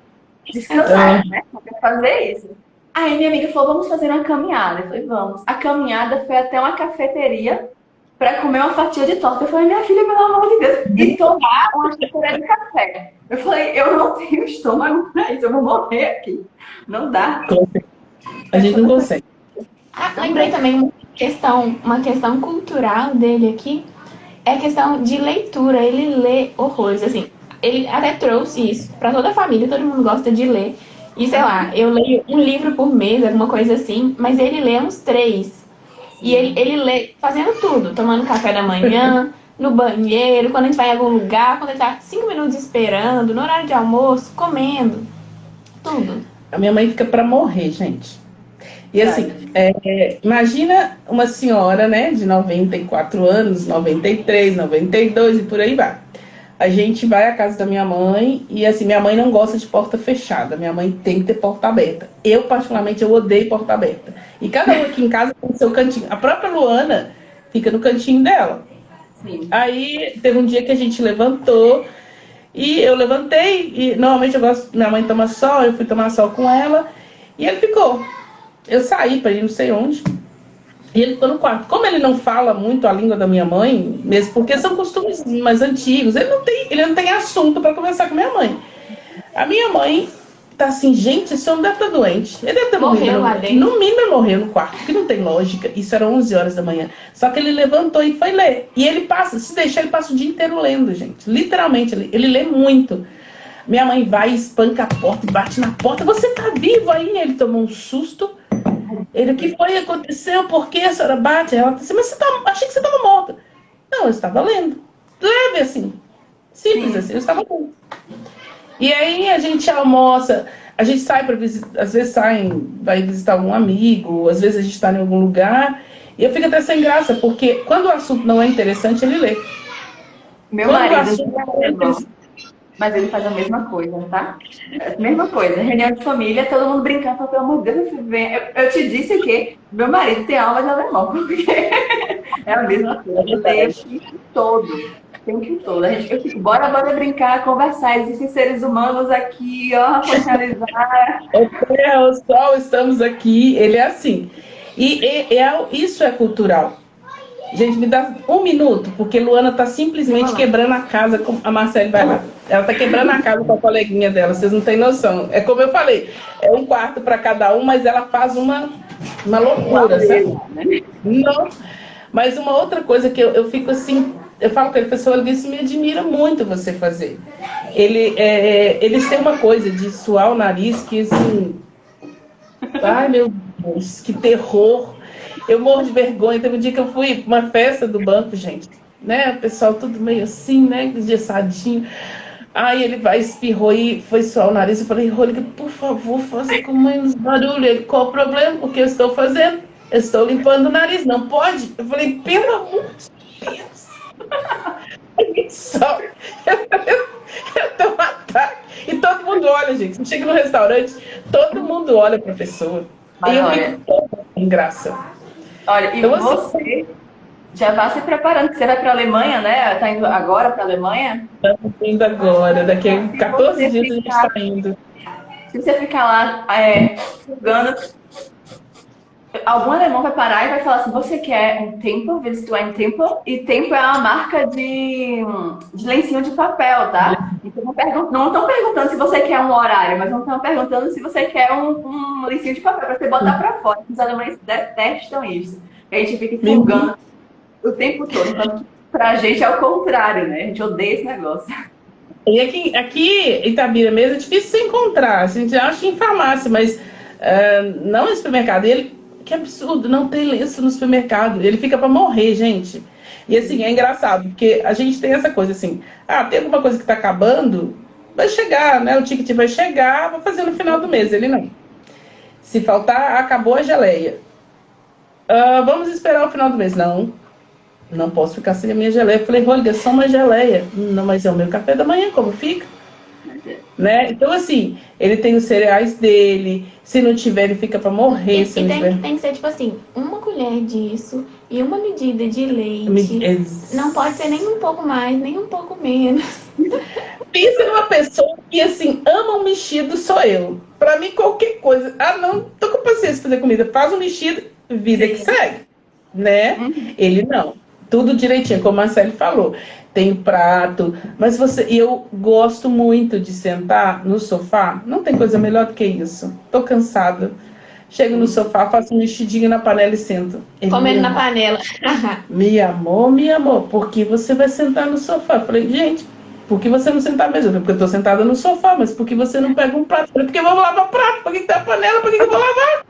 descansar, né? Você quer fazer isso. Aí minha amiga falou, vamos fazer uma caminhada. Eu falei, vamos. A caminhada foi até uma cafeteria para comer uma fatia de torta. Eu falei, minha filha, pelo amor de Deus, e tomar uma xícara de café. Eu falei, eu não tenho estômago para isso, eu vou morrer aqui. Não dá. A gente não consegue. Lembrei também uma questão cultural dele aqui, é a questão de leitura. Ele lê horrores, assim. Ele até trouxe isso para toda a família, todo mundo gosta de ler. E sei lá, eu leio um livro por mês, alguma coisa assim, mas ele lê uns 3. E ele lê fazendo tudo, tomando café da manhã, no banheiro, quando a gente vai em algum lugar, quando ele tá 5 minutos esperando, no horário de almoço, comendo, tudo. A minha mãe fica para morrer, gente. E assim, imagina uma senhora, né, de 94 anos, 93, 92 e por aí vai. A gente vai à casa da minha mãe e assim, minha mãe não gosta de porta fechada, minha mãe tem que ter porta aberta. Eu, particularmente, eu odeio porta aberta. E cada um aqui em casa tem seu cantinho. A própria Luana fica no cantinho dela. Sim. Aí teve um dia que a gente levantou e eu levantei e normalmente minha mãe toma sol, eu fui tomar sol com ela e ele ficou. Eu saí para ir não sei onde. E ele ficou no quarto. Como ele não fala muito a língua da minha mãe, mesmo porque são costumes mais antigos, ele não tem assunto para conversar com minha mãe. A minha mãe tá assim, gente, esse homem deve estar doente. Ele deve ter morrido. No mínimo ele morreu no quarto, porque não tem lógica. Isso era 11 horas da manhã. Só que ele levantou e foi ler. E ele passa, se deixar, ele passa o dia inteiro lendo, gente. Literalmente, ele lê muito. Minha mãe vai, espanca a porta e bate na porta. Você tá vivo aí? Ele tomou um susto. Ele, o que foi? Aconteceu? Por que a senhora bate? Ela disse, mas achei que você estava morta. Não, eu estava lendo. Leve assim. Simples assim, eu estava lendo. E aí a gente almoça, a gente sai para visitar, às vezes vai visitar algum amigo, às vezes a gente está em algum lugar. E eu fico até sem graça, porque quando o assunto não é interessante, ele lê. Meu marido, mas ele faz a mesma coisa, tá? Mesma coisa, reunião de família, todo mundo brincando, pelo amor de Deus, eu te disse que meu marido tem alma de alemão, porque é a mesma coisa, eu tenho o tempo todo. Eu fico, bora brincar, conversar, existem seres humanos aqui, ó, socializar. O sol, estamos aqui, ele é assim. Isso é cultural. Gente, me dá 1 minuto, porque Luana tá simplesmente quebrando a casa. A Marcele vai lá. Ela tá quebrando a casa com a coleguinha dela, vocês não têm noção. É como eu falei, é um quarto para cada um, mas ela faz uma loucura, sabe? Não. Mas uma outra coisa que eu fico assim, eu falo com ele, pessoal, ele disse, me admira muito você fazer. Eles têm uma coisa de suar o nariz que assim, ai meu Deus, que terror. Eu morro de vergonha. Teve um dia que eu fui pra uma festa do banco, gente, né? O pessoal tudo meio assim, né? Engessadinho. Aí ele espirrou e foi suar o nariz. Eu falei, Rodrigo, por favor, faça com menos barulho. Ele, qual o problema? O que eu estou fazendo? Eu estou limpando o nariz, não pode? Eu falei, pelo amor de Deus. Eu dou um ataque. E todo mundo olha, gente. Você chega no restaurante, todo mundo olha pra pessoa. Mas e eu fico toda sem graça. Olha, e então, você já vai se preparando, que você vai para a Alemanha, né? Tá indo agora para a Alemanha? Estamos indo agora, daqui a 14 dias a gente está indo. Se você ficar lá fugando, algum alemão vai parar e vai falar assim, você quer um tempo, willst du ein tempo? E tempo é uma marca de lencinho de papel, tá? Então não estão perguntando se você quer um horário, mas não estão perguntando se você quer um lencinho de papel para você botar para fora. Os alemães detestam isso. A gente fica fugando o tempo todo. Então, pra gente é o contrário, né? A gente odeia esse negócio. E aqui em Itabira mesmo é difícil você encontrar. A gente acha em farmácia, mas não em supermercado. E ele, que absurdo, não tem lenço no supermercado. Ele fica para morrer, gente. E assim, é engraçado, porque a gente tem essa coisa assim, tem alguma coisa que está acabando, vai chegar, né? O ticket vai chegar, vou fazer no final do mês. Ele não. Se faltar, acabou a geleia. Vamos esperar o final do mês. Não posso ficar sem a minha geleia. Eu falei, Olga, é só uma geleia. Não, mas é o meu café da manhã, como fica? Né? Então, assim, ele tem os cereais dele. Se não tiver, ele fica para morrer. Tem que ser, tipo assim, uma colher disso e uma medida de leite. Não pode ser nem um pouco mais, nem um pouco menos. Pensa numa pessoa que, assim, ama um mexido, sou eu. Para mim, qualquer coisa. Não, tô com paciência de fazer comida. Faz um mexido, vida que segue. Né? Ele não. Tudo direitinho, como a Marcele falou. Tem prato, mas eu gosto muito de sentar no sofá. Não tem coisa melhor do que isso. Tô cansada. Chego no sofá, faço um mexidinho na panela e sento. Comendo na panela. Me amor, por que você vai sentar no sofá? Eu falei, gente, por que você não sentar mesmo? Porque eu tô sentada no sofá, mas por que você não pega um prato? Eu falei, porque eu vou lavar o prato. Por que tem a panela? Por que eu vou lavar?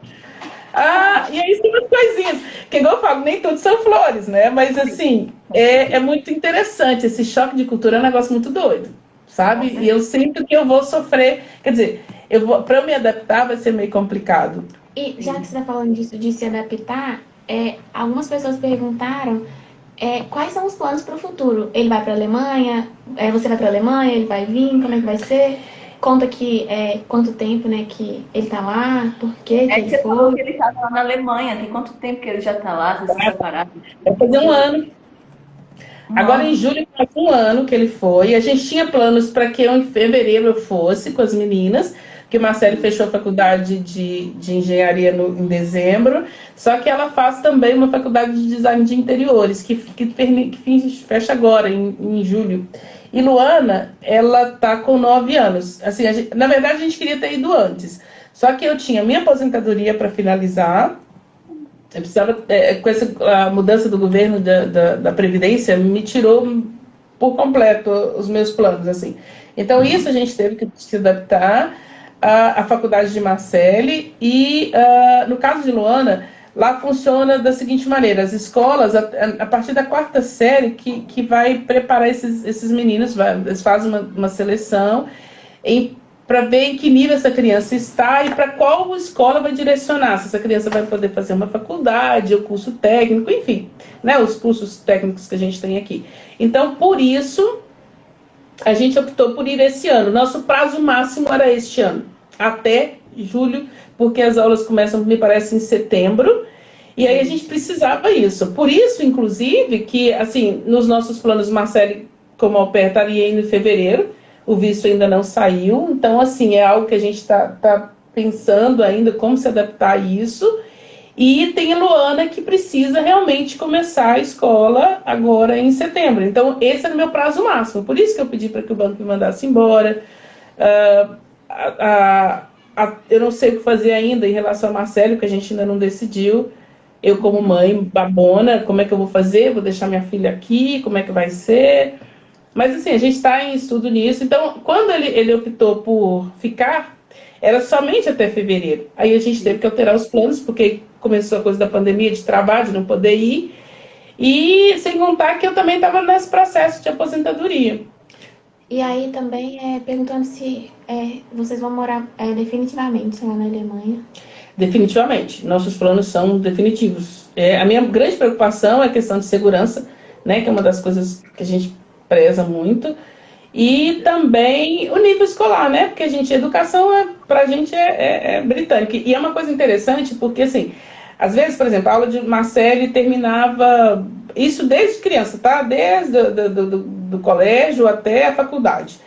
E aí são umas coisinhas. Que igual eu falo, nem tudo são flores, né? Mas assim, é muito interessante. Esse choque de cultura é um negócio muito doido, sabe? E eu sinto que eu vou sofrer. Quer dizer, para eu me adaptar vai ser meio complicado. E já que você está falando disso, de se adaptar, algumas pessoas perguntaram quais são os planos para o futuro. Ele vai para a Alemanha? Você vai para a Alemanha? Ele vai vir? Como é que vai ser? Conta que quanto tempo, né, que ele tá lá, por que que ele você foi. falou que ele estava lá na Alemanha. Tem quanto tempo que ele já está lá? Vocês se separaram? Vai fazer um ano. Agora em julho faz um ano que ele foi. A gente tinha planos para que em fevereiro eu fosse com as meninas, que o Marcelo fechou a faculdade de engenharia em dezembro, só que ela faz também uma faculdade de design de interiores, que fecha agora, em julho. E Luana, ela tá com 9 anos. Assim, na verdade, a gente queria ter ido antes. Só que eu tinha minha aposentadoria para finalizar. Eu precisava, com a mudança do governo da Previdência, me tirou por completo os meus planos, assim. Então, isso a gente teve que se adaptar à faculdade de Marcele. E, no caso de Luana, lá funciona da seguinte maneira: as escolas, a partir da 4ª série, que vai preparar esses meninos, eles fazem uma seleção para ver em que nível essa criança está e para qual escola vai direcionar, se essa criança vai poder fazer uma faculdade, o curso técnico, enfim, né, os cursos técnicos que a gente tem aqui. Então, por isso, a gente optou por ir esse ano. Nosso prazo máximo era este ano, até julho, porque as aulas começam, me parece, em setembro, e aí a gente precisava isso. Por isso, inclusive, que, assim, nos nossos planos, Marcele, como au pair, estaria indo em fevereiro, o visto ainda não saiu, então, assim, é algo que a gente está pensando ainda como se adaptar a isso. E tem a Luana, que precisa realmente começar a escola agora em setembro. Então, esse é o meu prazo máximo. Por isso que eu pedi para que o banco me mandasse embora. Eu não sei o que fazer ainda em relação a Marcelo, que a gente ainda não decidiu. Eu, como mãe babona, como é que eu vou fazer? Vou deixar minha filha aqui? Como é que vai ser? Mas, assim, a gente está em estudo nisso. Então, quando ele optou por ficar, era somente até fevereiro. Aí a gente teve que alterar os planos, porque começou a coisa da pandemia, de trabalho, de não poder ir. E sem contar que eu também estava nesse processo de aposentadoria. E aí também perguntando se vocês vão morar definitivamente lá na Alemanha. Definitivamente. Nossos planos são definitivos. A minha grande preocupação é a questão de segurança, né, que é uma das coisas que a gente preza muito. E também o nível escolar, né? Porque a educação pra gente é britânica. E é uma coisa interessante porque, assim, às vezes, por exemplo, a aula de Marcele terminava, isso desde criança, tá? Desde do colégio até a faculdade.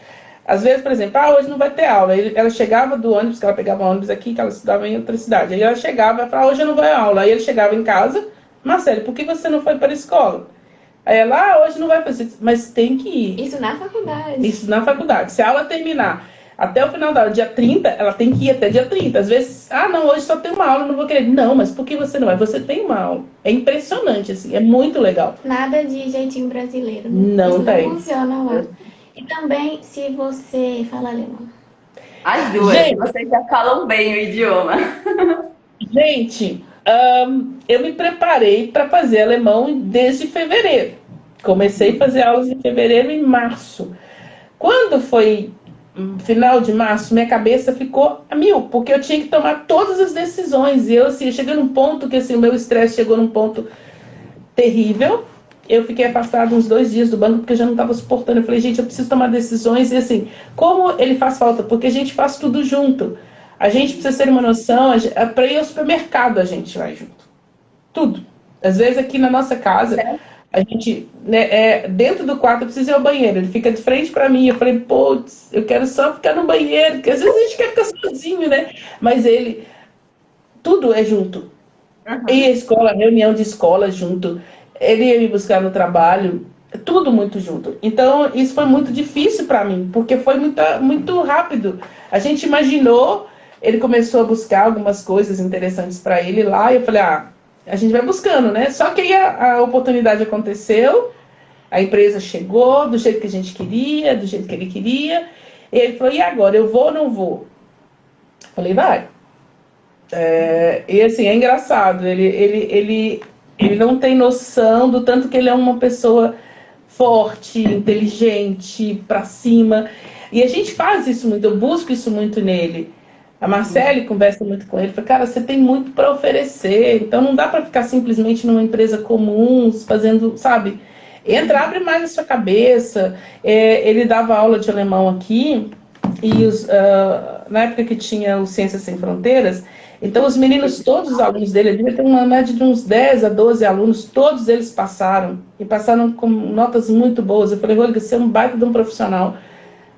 Às vezes, por exemplo, hoje não vai ter aula. Ela chegava do ônibus, que ela pegava ônibus aqui, que ela estudava em outra cidade. Aí ela chegava e falava, hoje eu não vou à aula. Aí ele chegava em casa, Marcele, por que você não foi para a escola? Aí ela, hoje não vai fazer, mas tem que ir. Isso na faculdade. Isso na faculdade. Se a aula terminar até o final da aula, dia 30, ela tem que ir até dia 30. Às vezes, não, hoje só tem uma aula, não vou querer. Não, mas por que você não vai? Você tem uma aula. É impressionante, assim, é muito legal. Nada de jeitinho brasileiro. Não isso tem. Não funciona lá. E também, se você fala alemão. As duas, Gente, vocês já falam bem o idioma. gente, eu me preparei para fazer alemão desde fevereiro. Comecei a fazer aulas em fevereiro e março. Quando foi final de março, minha cabeça ficou a mil, porque eu tinha que tomar todas as decisões. E eu, assim, cheguei num ponto que, assim, o meu estresse chegou num ponto terrível. Eu fiquei afastada uns 2 dias do banco porque eu já não estava suportando. Eu falei, gente, eu preciso tomar decisões. E assim, como ele faz falta? Porque a gente faz tudo junto. A gente precisa ter uma noção, para ir ao supermercado a gente vai junto. Tudo. Às vezes aqui na nossa casa, a gente, né, dentro do quarto, eu preciso ir ao banheiro. Ele fica de frente para mim. Eu falei, putz, eu quero só ficar no banheiro, porque às vezes a gente quer ficar sozinho, né? Mas ele, tudo é junto. E a Uhum. escola, reunião de escola junto. Ele ia me buscar no trabalho, tudo muito junto. Então, isso foi muito difícil para mim, porque foi muito rápido. A gente imaginou, ele começou a buscar algumas coisas interessantes para ele lá, e eu falei, a gente vai buscando, né? Só que aí a oportunidade aconteceu, a empresa chegou do jeito que a gente queria, do jeito que ele queria, e ele falou, e agora, eu vou ou não vou? Eu falei, vai. E assim, é engraçado, ele não tem noção do tanto que ele é uma pessoa forte, inteligente, pra cima. E a gente faz isso muito, eu busco isso muito nele. A Marcele conversa muito com ele, fala, cara, você tem muito para oferecer, então não dá para ficar simplesmente numa empresa comum, fazendo, sabe? Entra, abre mais a sua cabeça. Ele dava aula de alemão aqui, e na época que tinha o Ciências Sem Fronteiras, então os meninos, todos os alunos dele, ele devia ter uma média de uns 10 a 12 alunos, todos eles passaram, e passaram com notas muito boas. Eu falei, Rodrigo, você é um baita de um profissional,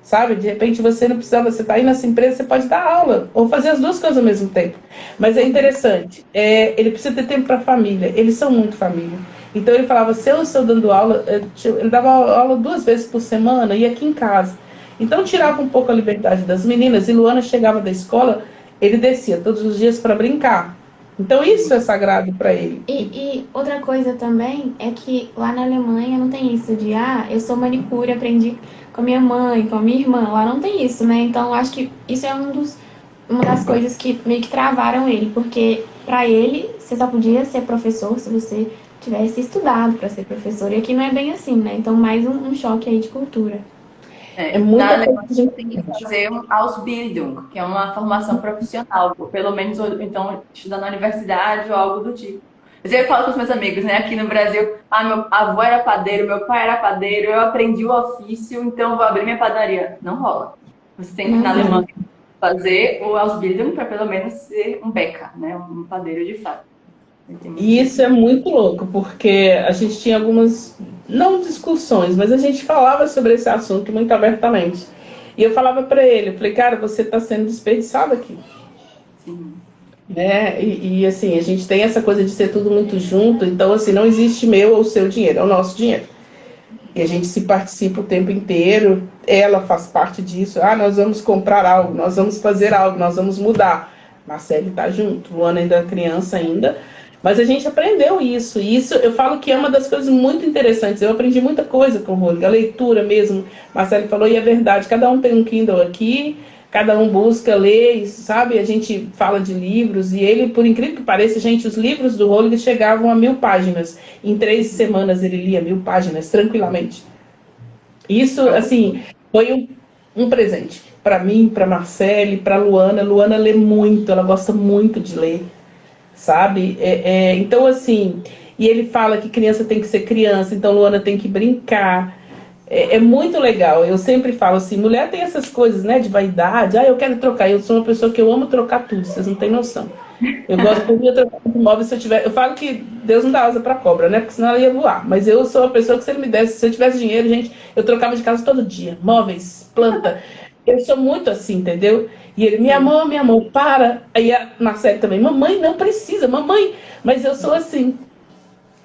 sabe? De repente você não precisa, você está aí nessa empresa, você pode dar aula, ou fazer as duas coisas ao mesmo tempo. Mas é interessante, ele precisa ter tempo para a família, eles são muito família. Então ele falava, se eu estou dando aula, ele dava aula 2 vezes por semana, e aqui em casa. Então tirava um pouco a liberdade das meninas, e Luana chegava da escola, ele descia todos os dias para brincar. Então isso é sagrado para ele. E outra coisa também é que lá na Alemanha não tem isso de, eu sou manicure, aprendi com a minha mãe, com a minha irmã. Lá não tem isso, né? Então eu acho que isso é uma das coisas que meio que travaram ele, porque pra ele você só podia ser professor se você tivesse estudado para ser professor. E aqui não é bem assim, né? Então mais um choque aí de cultura. É Na muita coisa Alemanha que a gente tem que aprende. fazer um Ausbildung, que é uma formação profissional, ou pelo menos ou então estudar na universidade ou algo do tipo. Mas eu falo com os meus amigos, né? Aqui no Brasil, meu avô era padeiro, meu pai era padeiro, eu aprendi o ofício, então eu vou abrir minha padaria. Não rola. Você tem que ir na Alemanha fazer o Ausbildung para pelo menos ser um Bäcker, né? Um padeiro de fato. Tem muito E isso disso. é muito louco, porque a gente tinha algumas, não discussões, mas a gente falava sobre esse assunto muito abertamente. E eu falava para ele, eu falei, cara, você está sendo desperdiçado aqui. Sim. Né? Assim, a gente tem essa coisa de ser tudo muito junto, então assim, não existe meu ou seu dinheiro, é o nosso dinheiro. E a gente se participa o tempo inteiro, ela faz parte disso. Nós vamos comprar algo, nós vamos fazer algo, nós vamos mudar. Marcele tá junto, Luana ainda é criança ainda, mas a gente aprendeu isso. E isso eu falo que é uma das coisas muito interessantes. Eu aprendi muita coisa com o Rodrigo, a leitura mesmo. Marcele falou, e é verdade, cada um tem um Kindle aqui, cada um busca ler, sabe? A gente fala de livros, e ele, por incrível que pareça, gente, os livros do Rodrigo chegavam a 1.000 páginas. Em 3 semanas ele lia 1.000 páginas, tranquilamente. Isso, assim, foi um presente para mim, para Marcele, para Luana. Luana lê muito, ela gosta muito de ler, sabe? Então, assim, e ele fala que criança tem que ser criança, então Luana tem que brincar. É muito legal. Eu sempre falo assim, mulher tem essas coisas, né, de vaidade. Eu quero trocar. Eu sou uma pessoa que eu amo trocar tudo, vocês não têm noção. Eu gosto de trocar de móvel se eu tiver. Eu falo que Deus não dá asa para cobra, né? Porque senão ela ia voar. Mas eu sou uma pessoa que se ele me desse, se eu tivesse dinheiro, gente, eu trocava de casa todo dia. Móveis, planta. Eu sou muito assim, entendeu? E ele, minha Sim. mão, para. Aí a Marcele também, mamãe, não precisa, mamãe. Mas eu sou assim.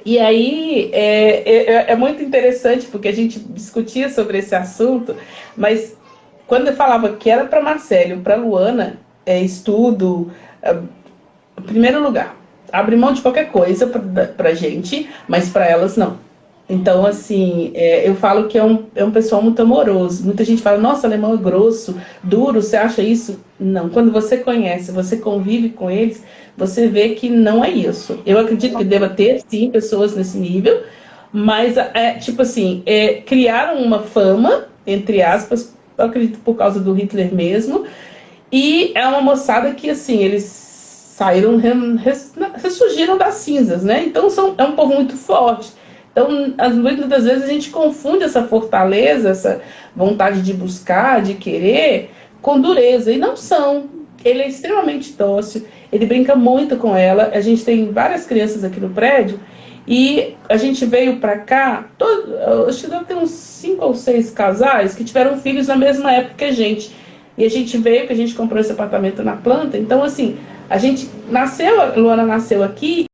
E aí é muito interessante, porque a gente discutia sobre esse assunto, mas quando eu falava que era para Marcelo, para Luana, estudo, em primeiro lugar, abre mão de qualquer coisa para gente, mas para elas não. Então, assim, eu falo que é um pessoal muito amoroso. Muita gente fala, nossa, alemão é grosso, duro, você acha isso? Não, quando você conhece, você convive com eles, você vê que não é isso. Eu acredito que deva ter, sim, pessoas nesse nível, mas, tipo assim, criaram uma fama, entre aspas, eu acredito por causa do Hitler mesmo, e é uma moçada que, assim, eles saíram, ressurgiram das cinzas, né? Então é um povo muito forte. Então, muitas das vezes a gente confunde essa fortaleza, essa vontade de buscar, de querer, com dureza. E não são. Ele é extremamente dócil, ele brinca muito com ela. A gente tem várias crianças aqui no prédio e a gente veio para cá, acho que deve ter uns 5 ou 6 casais que tiveram filhos na mesma época que a gente. E a gente veio, que a gente comprou esse apartamento na planta. Então, assim, a gente nasceu, a Luana nasceu aqui.